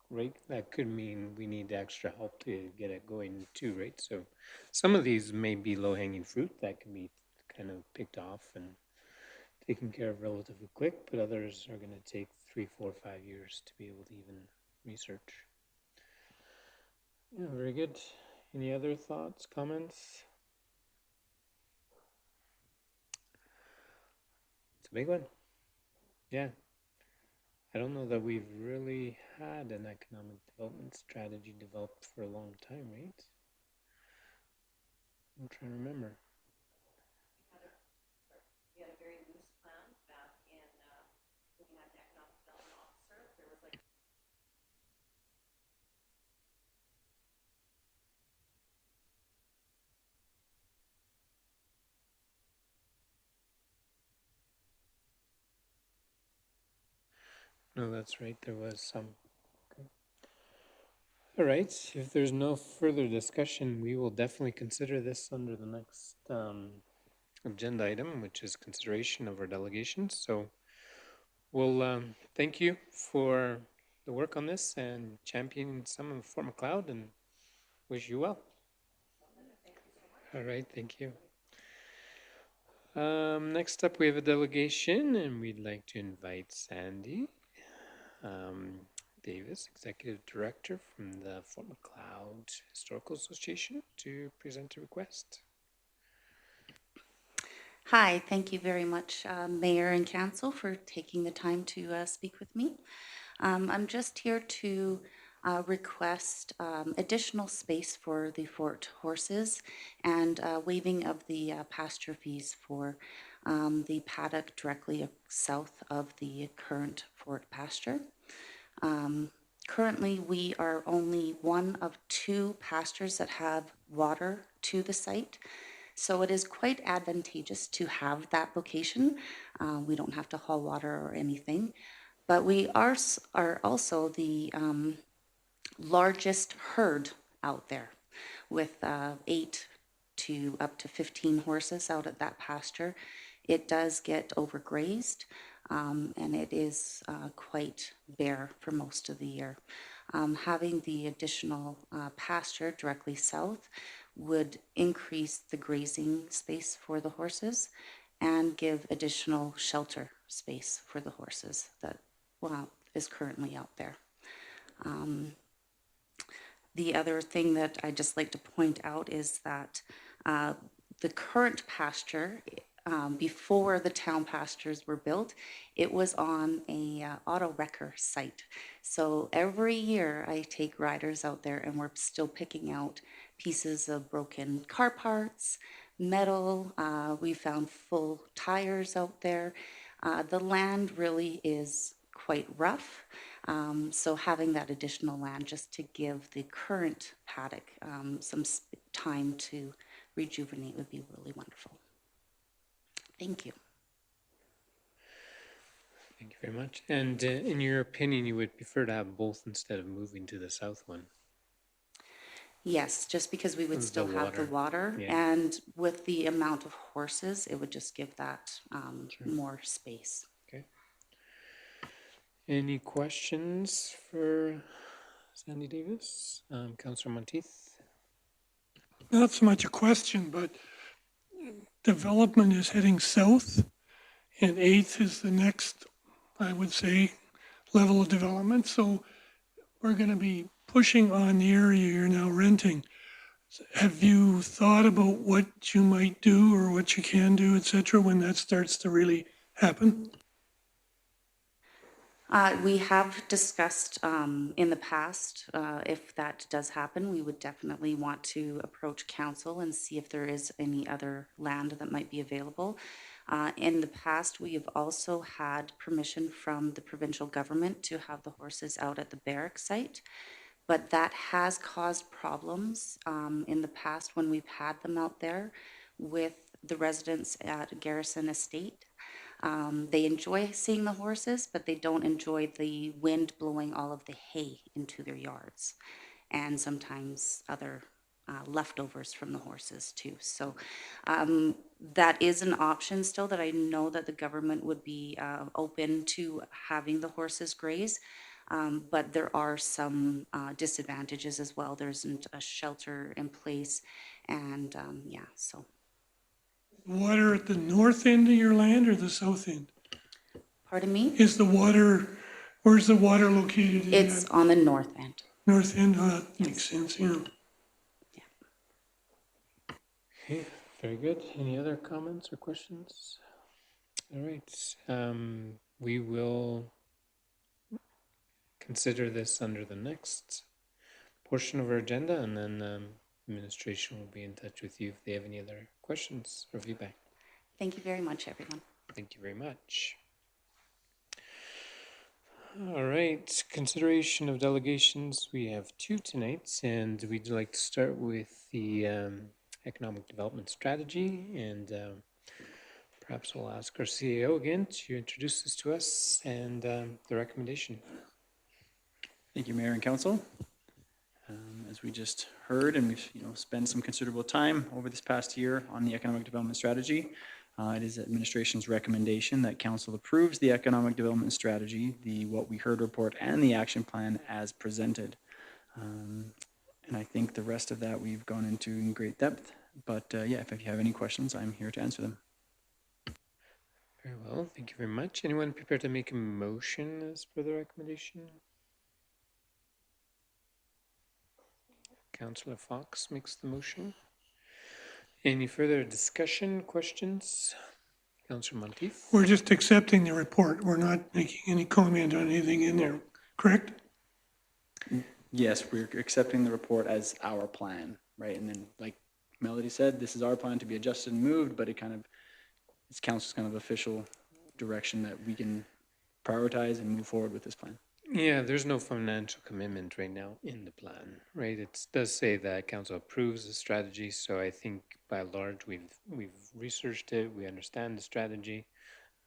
right? That could mean we need extra help to get it going too, right? So some of these may be low-hanging fruit that can be kind of picked off and taken care of relatively quick, but others are going to take 3, 4, 5 years to be able to even research. Yeah, very good. Any other thoughts, comments? It's a big one. Yeah. I don't know that we've really had an economic development strategy developed for a long time, right? I'm trying to remember. We had a very loose plan back in, when we had an economic development officer, there was like. No, that's right. There was some. Okay. All right. If there's no further discussion, we will definitely consider this under the next agenda item, which is consideration of our delegations. So we'll thank you for the work on this and championing some of Fort McLeod and wish you well. All right. Thank you. Next up, we have a delegation, and we'd like to invite Sandy Davis, Executive Director from the Fort McLeod Historical Association, to present a request. Hi, thank you very much, Mayor and Council, for taking the time to speak with me. I'm just here to request additional space for the Fort horses and waiving of the pasture fees for the paddock directly south of the current Fort pasture. Currently, we are only one of 2 pastures that have water to the site. So it is quite advantageous to have that location. We don't have to haul water or anything. But we are also the largest herd out there with 8 to up to 15 horses out at that pasture. It does get overgrazed and it is quite bare for most of the year. Having the additional pasture directly south would increase the grazing space for the horses and give additional shelter space for the horses that is currently out there. The other thing that I'd just like to point out is that the current pasture, before the town pastures were built, it was on a auto wrecker site. So every year I take riders out there and we're still picking out pieces of broken car parts, metal. We found full tires out there. The land really is quite rough. So having that additional land just to give the current paddock some time to rejuvenate would be really wonderful. Thank you. Thank you very much. And in your opinion, you would prefer to have both instead of moving to the south one? Yes, just because we would The still have the water, yeah. and with the amount of horses, it would just give that more space. Okay. Any questions for Sandy Davis? Councillor Monteith? Not so much a question, but development is heading south, and 8th is the next, I would say, level of development. So we're going to be pushing on the area you're now renting. Have you thought about what you might do or what you can do, et cetera, when that starts to really happen? We have discussed in the past, if that does happen, we would definitely want to approach council and see if there is any other land that might be available. In the past, we have also had permission from the provincial government to have the horses out at the barrack site, but that has caused problems in the past when we've had them out there with the residents at Garrison Estate. They enjoy seeing the horses, but they don't enjoy the wind blowing all of the hay into their yards, and sometimes other leftovers from the horses too. So that is an option still, that I know that the government would be open to having the horses graze. But there are some disadvantages as well. There isn't a shelter in place, and yeah, so. Water at the north end of your land or the south end? Pardon me? Is the water, where's the water located in It's that on the north end. north end? Oh, that makes sense, yeah. Okay, very good. Any other comments or questions? All right, we will consider this under the next portion of our agenda, and then administration will be in touch with you if they have any other questions or feedback. Thank you very much, everyone. Thank you very much. All right, consideration of delegations. We have 2 tonight, and we'd like to start with the economic development strategy, and perhaps we'll ask our CAO again to introduce this to us and the recommendation. Thank you, Mayor and Council. As we just heard, and we've spent some considerable time over this past year on the economic development strategy, it is administration's recommendation that council approves the economic development strategy, the What We Heard report, and the action plan as presented. And I think the rest of that we've gone into in great depth. But yeah, if you have any questions, I'm here to answer them. Very well, thank you very much. Anyone prepared to make a motion as per the recommendation? Councillor Fox makes the motion. Any further discussion, questions? Councillor Monteith? We're just accepting the report. We're not making any comment on anything in there, correct? Yes, we're accepting the report as our plan, right? And then, like Melody said, this is our plan to be adjusted and moved, but it's council's kind of official direction that we can prioritize and move forward with this plan. Yeah, there's no financial commitment right now in the plan, right? It does say that council approves the strategy, so I think by and large we've researched it, we understand the strategy.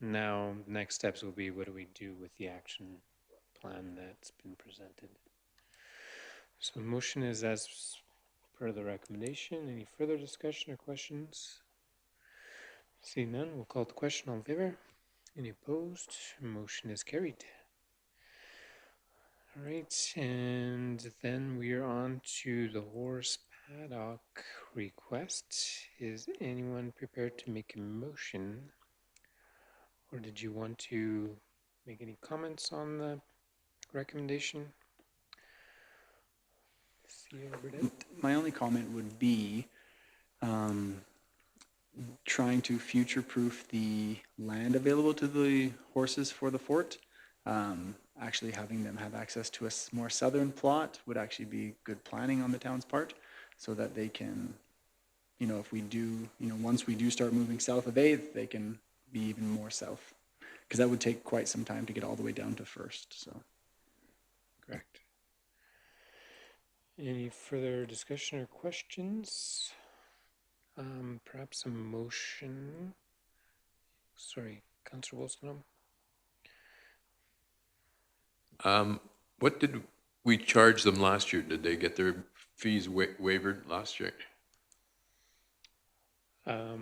Now, next steps will be what do we do with the action plan that's been presented. So the motion is as per the recommendation. Any further discussion or questions? Seeing none, we'll call the question. All in favor? Any opposed? Motion is carried. All right, and then we are on to the horse paddock request. Is anyone prepared to make a motion? Or did you want to make any comments on the recommendation? My only comment would be trying to future-proof the land available to the horses for the fort. Actually having them have access to a more southern plot would actually be good planning on the town's part, so that they can, if we do, once we do start moving south of 8th, they can be even more south. Because that would take quite some time to get all the way down to First, so. Correct. Any further discussion or questions? Perhaps a motion. Sorry, Councillor Wilson. What did we charge them last year? Did they get their fees waived last year? I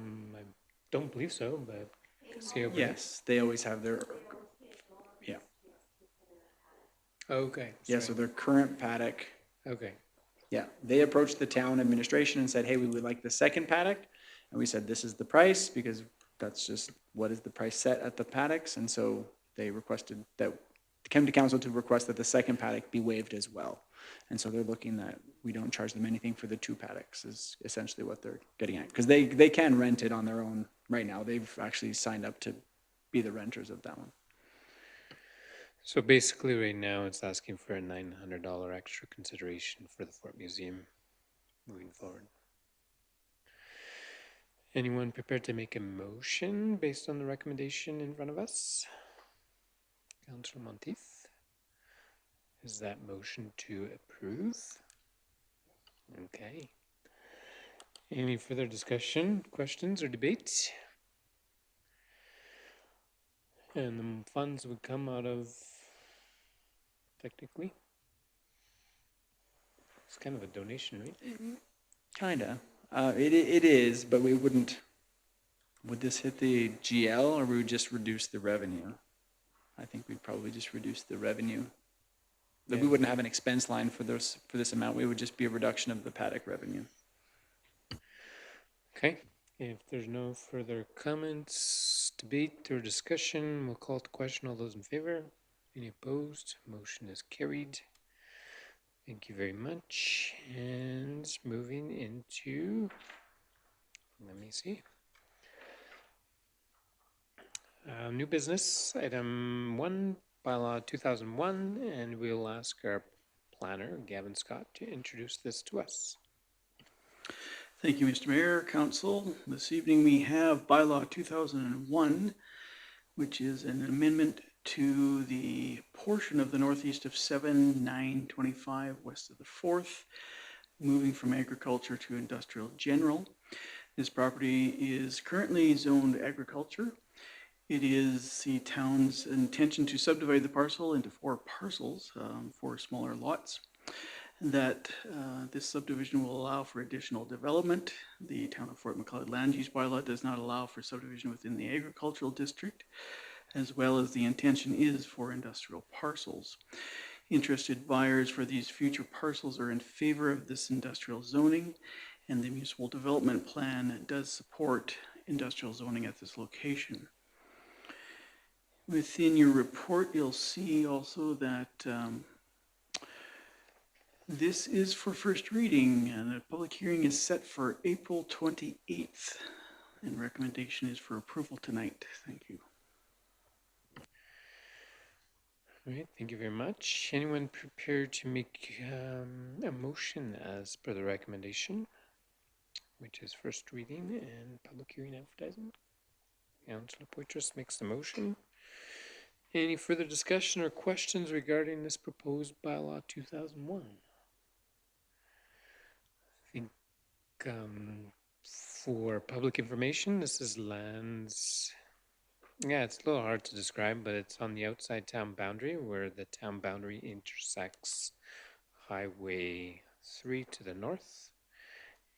don't believe so, but see over there. Yes, they always have their, yeah. Okay. Yeah, so their current paddock, Okay. yeah, they approached the town administration and said, hey, we would like the second paddock. And we said, this is the price, because that's just what is the price set at the paddocks. And so they requested that, came to council to request that the second paddock be waived as well. And so they're looking that we don't charge them anything for the 2 paddocks is essentially what they're getting at. Because they can rent it on their own right now. They've actually signed up to be the renters of that one. So basically right now it's asking for a $900 extra consideration for the Fort Museum moving forward. Anyone prepared to make a motion based on the recommendation in front of us? Councillor Monteith, is that motion to approve? Okay. Any further discussion, questions, or debate? And the funds would come out of, technically, it's kind of a donation, right? Kinda. It is, but we wouldn't, Would this hit the GL or we would just reduce the revenue? I think we'd probably just reduce the revenue. Like, we wouldn't have an expense line for this amount. It would just be a reduction of the paddock revenue. Okay, if there's no further comments, debate, or discussion, we'll call the question. All those in favor? Any opposed? Motion is carried. Thank you very much. And moving into, let me see. New business, item 1, bylaw 2001, and we'll ask our planner, Gavin Scott, to introduce this to us. Thank you, Mr. Mayor, Council. This evening we have bylaw 2001, which is an amendment to the portion of the northeast of 7-925 west of the 4th, moving from agriculture to industrial general. This property is currently zoned agriculture. It is the town's intention to subdivide the parcel into 4 parcels, 4 smaller lots. That this subdivision will allow for additional development. The town of Fort Macleod land use bylaw does not allow for subdivision within the agricultural district, as well as the intention is for industrial parcels. Interested buyers for these future parcels are in favor of this industrial zoning, and the municipal development plan does support industrial zoning at this location. Within your report, you'll see also that this is for first reading, and the public hearing is set for April 28th, and recommendation is for approval tonight. Thank you. All right, thank you very much. Anyone prepared to make a motion as per the recommendation, which is first reading and public hearing advertising? Councilor Poitras makes the motion. Any further discussion or questions regarding this proposed bylaw 2001? I think for public information, this is lands. Yeah, it's a little hard to describe, but it's on the outside town boundary where the town boundary intersects Highway 3 to the north.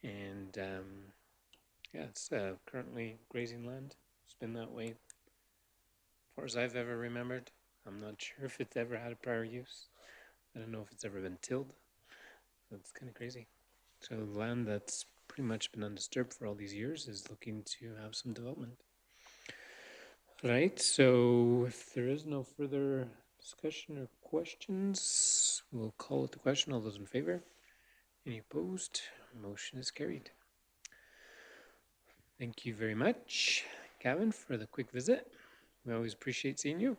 And yeah, it's currently grazing land. It's been that way as far as I've ever remembered. I'm not sure if it's ever had a prior use. I don't know if it's ever been tilled. That's kind of crazy. So the land that's pretty much been undisturbed for all these years is looking to have some development. Right, so if there is no further discussion or questions, we'll call it the question. All those in favor? Any opposed? Motion is carried. Thank you very much, Gavin, for the quick visit. We always appreciate seeing you.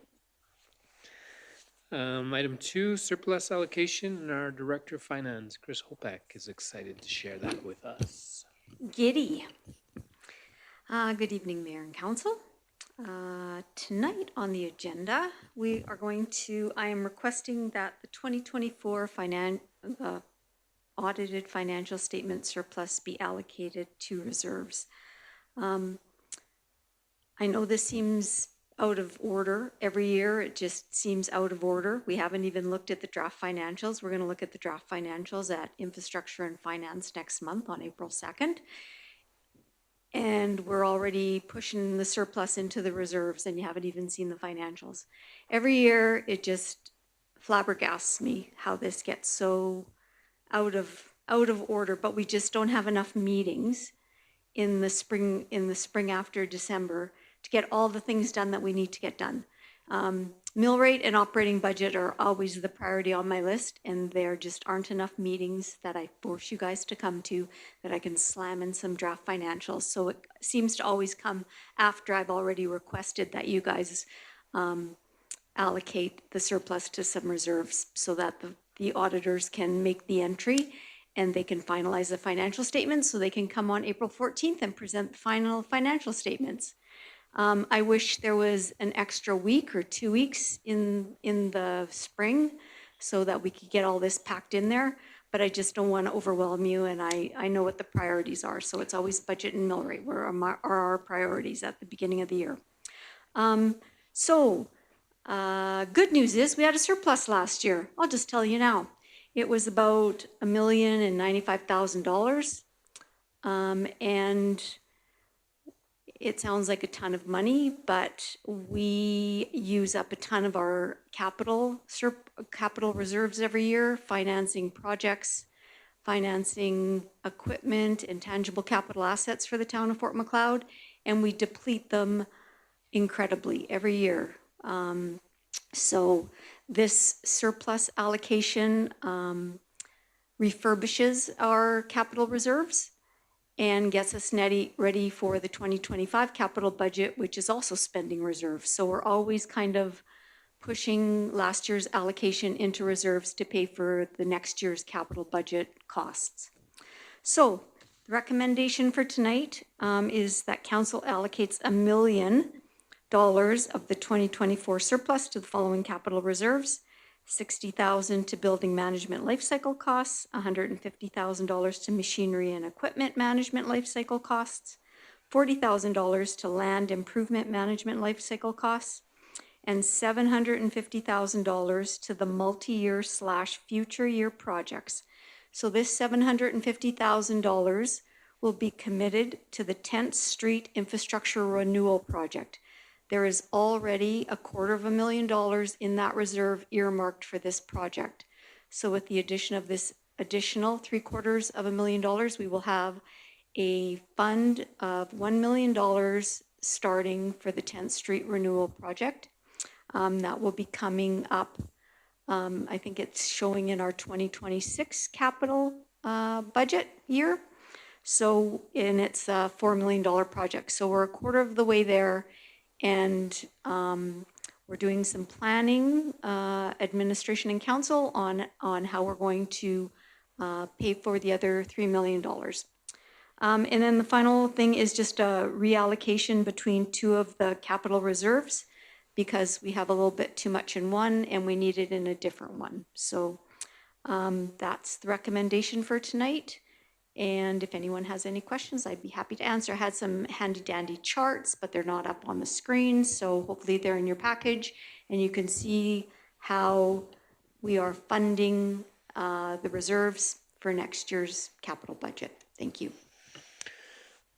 Item 2, surplus allocation, and our Director of Finance, Chris Holpack, is excited to share that with us. Giddy. Good evening, Mayor and Council. Tonight on the agenda, I am requesting that the 2024 audited financial statement surplus be allocated to reserves. I know this seems out of order. Every year it just seems out of order. We haven't even looked at the draft financials. We're going to look at the draft financials at Infrastructure and Finance next month on April 2nd. And we're already pushing the surplus into the reserves, and you haven't even seen the financials. Every year it just flabbergasts me how this gets so out of order, but we just don't have enough meetings in the spring after December to get all the things done that we need to get done. Mill rate and operating budget are always the priority on my list, and there just aren't enough meetings that I force you guys to come to that I can slam in some draft financials. So it seems to always come after I've already requested that you guys allocate the surplus to some reserves so that the auditors can make the entry and they can finalize the financial statements so they can come on April 14th and present the final financial statements. I wish there was an extra week or 2 weeks in the spring so that we could get all this packed in there, but I just don't want to overwhelm you, and I know what the priorities are. So it's always budget and mill rate are our priorities at the beginning of the year. Good news is we had a surplus last year. I'll just tell you now. It was about $1,095,000, and it sounds like a ton of money, but we use up a ton of our capital reserves every year, financing projects, financing equipment and tangible capital assets for the town of Fort Macleod, and we deplete them incredibly every year. So this surplus allocation refurbishes our capital reserves and gets us ready for the 2025 capital budget, which is also spending reserves. So we're always kind of pushing last year's allocation into reserves to pay for the next year's capital budget costs. So the recommendation for tonight is that council allocates $1 million of the 2024 surplus to the following capital reserves: $60,000 to building management life cycle costs, $150,000 to machinery and equipment management life cycle costs, $40,000 to land improvement management life cycle costs, and $750,000 to the multi-year / future year projects. So this $750,000 will be committed to the 10th Street Infrastructure Renewal Project. There is already $250,000 in that reserve earmarked for this project. So with the addition of this additional $750,000, we will have a fund of $1 million starting for the 10th Street Renewal Project. That will be coming up. I think it's showing in our 2026 capital budget year. So, and it's a $4 million project. So we're a quarter of the way there. And we're doing some planning, administration and council on how we're going to pay for the other $3 million. And then the final thing is just a reallocation between two of the capital reserves, because we have a little bit too much in one and we need it in a different one. So that's the recommendation for tonight. And if anyone has any questions, I'd be happy to answer. I had some handy dandy charts, but they're not up on the screen. So hopefully they're in your package and you can see how we are funding the reserves for next year's capital budget. Thank you.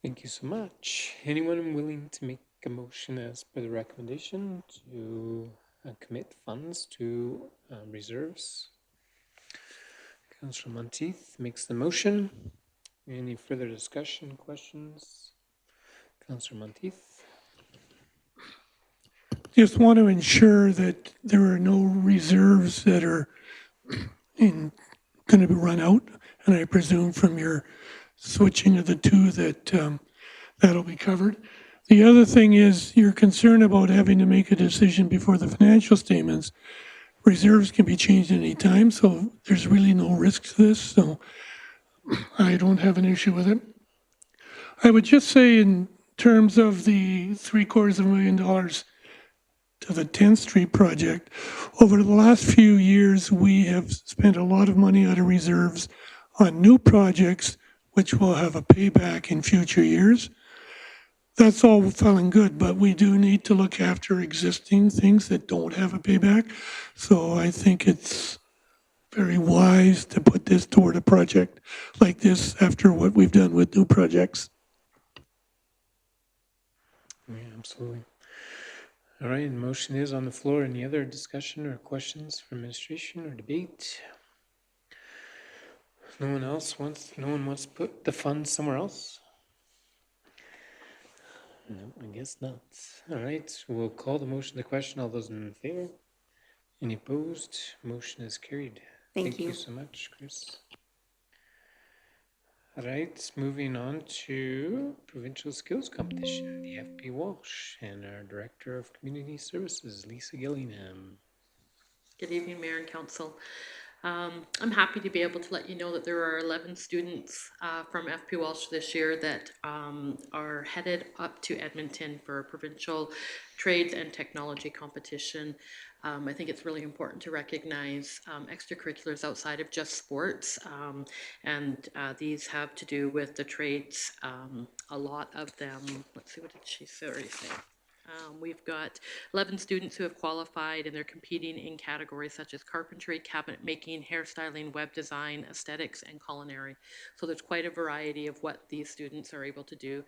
Thank you so much. Anyone willing to make a motion as per the recommendation to commit funds to reserves? Councillor Monteith makes the motion. Any further discussion, questions? Councillor Monteith. Just want to ensure that there are no reserves that are going to be run out. And I presume from your switching of the two that that'll be covered. The other thing is you're concerned about having to make a decision before the financial statements. Reserves can be changed any time, so there's really no risk to this. So I don't have an issue with it. I would just say in terms of the $750,000 to the 10th Street project, over the last few years, we have spent a lot of money out of reserves on new projects, which will have a payback in future years. That's all well and good, but we do need to look after existing things that don't have a payback. So I think it's very wise to put this toward a project like this after what we've done with new projects. Yeah, absolutely. All right, the motion is on the floor. Any other discussion or questions from administration or debate? No one wants to put the funds somewhere else? No, I guess not. All right, we'll call the motion to question. All those in favor? Any opposed? Motion is carried. Thank you. Thank you so much, Chris. All right, moving on to Provincial Skills Competition, the FP Walsh, and our Director of Community Services, Lisa Gillingham. Good evening, Mayor and Council. I'm happy to be able to let you know that there are 11 students from FP Walsh this year that are headed up to Edmonton for a provincial trades and technology competition. I think it's really important to recognize extracurriculars outside of just sports, and these have to do with the trades. A lot of them, let's see, what did she say? We've got 11 students who have qualified, and they're competing in categories such as carpentry, cabinet making, hairstyling, web design, aesthetics, and culinary. So there's quite a variety of what these students are able to do.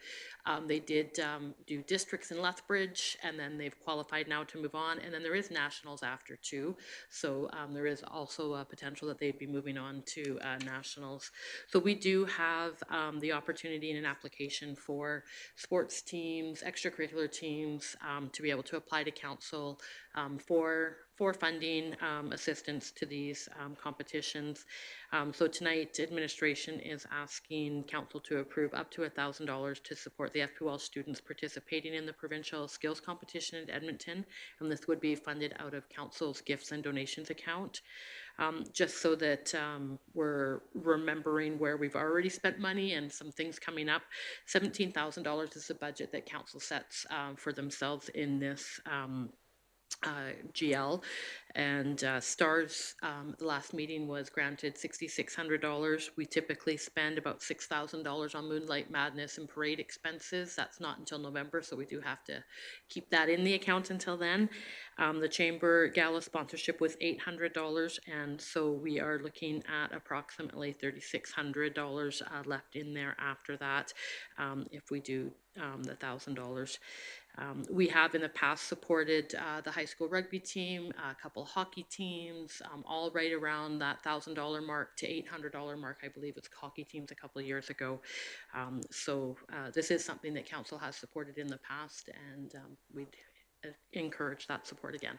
They did do districts in Lethbridge, and then they've qualified now to move on. And then there is nationals after too. So there is also a potential that they'd be moving on to nationals. So we do have the opportunity in an application for sports teams, extracurricular teams, to be able to apply to council for funding assistance to these competitions. So tonight, administration is asking council to approve up to $1,000 to support the FP Welsh students participating in the provincial skills competition in Edmonton, and this would be funded out of council's gifts and donations account. Just so that we're remembering where we've already spent money and some things coming up. $17,000 is the budget that council sets for themselves in this GL, and STARS, the last meeting was granted $6,600. We typically spend about $6,000 on Moonlight Madness and parade expenses. That's not until November, so we do have to keep that in the account until then. The Chamber Gala sponsorship was $800, and so we are looking at approximately $3,600 left in there after that, if we do the $1,000. We have in the past supported the high school rugby team, a couple hockey teams, all right around that $1,000 mark to $800 mark. I believe it's hockey teams a couple of years ago. So this is something that council has supported in the past, and we'd encourage that support again.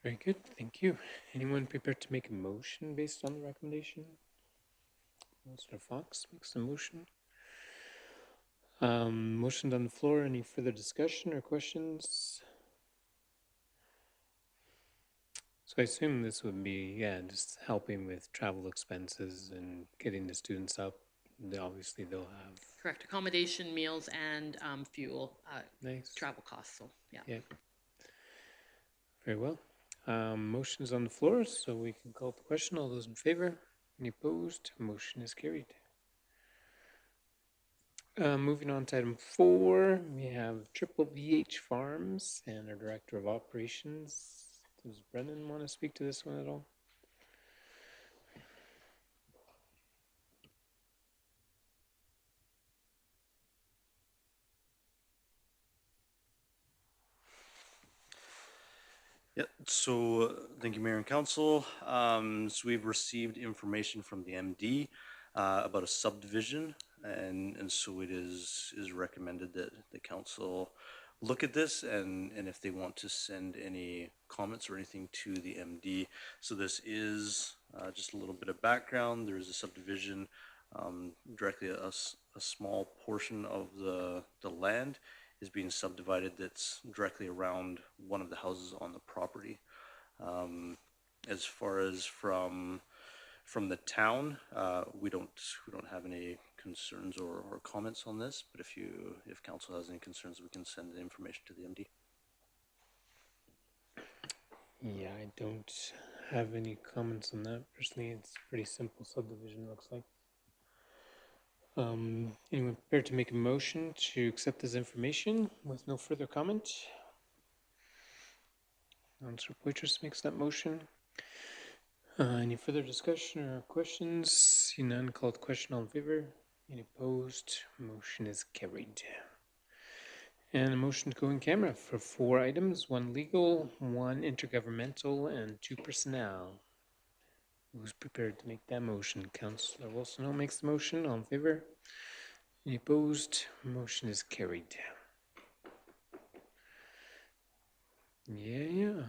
Very good, thank you. Anyone prepared to make a motion based on the recommendation? Mr. Fox makes the motion. Motioned on the floor. Any further discussion or questions? So I assume this would be, just helping with travel expenses and getting the students up. Obviously, they'll have. Correct, accommodation, meals, and fuel, Nice. travel costs, so yeah. Yeah. Very well. Motion's on the floor, so we can call the question. All those in favor? Any opposed? Motion is carried. Moving on to item 4, we have Triple VH Farms and our Director of Operations. Does Brendan want to speak to this one at all? Yep, so thank you, Mayor and Council. So we've received information from the MD about a subdivision, and so it is recommended that the council look at this and if they want to send any comments or anything to the MD. So this is just a little bit of background. There is a subdivision, directly a small portion of the land is being subdivided that's directly around one of the houses on the property. As far as from the town, we don't have any concerns or comments on this, but if council has any concerns, we can send the information to the MD. Yeah, I don't have any comments on that. Personally, it's a pretty simple subdivision, looks like. Anyone prepared to make a motion to accept this information with no further comment? Councilor Poitras makes that motion. Any further discussion or questions? See none, call the question. All in favor? Any opposed? Motion is carried. And a motion to go in camera for 4 items, 1 legal, 1 intergovernmental, and 2 personnel. Who's prepared to make that motion? Councillor Wilson makes the motion. All in favor? Any opposed? Motion is carried. Yeah.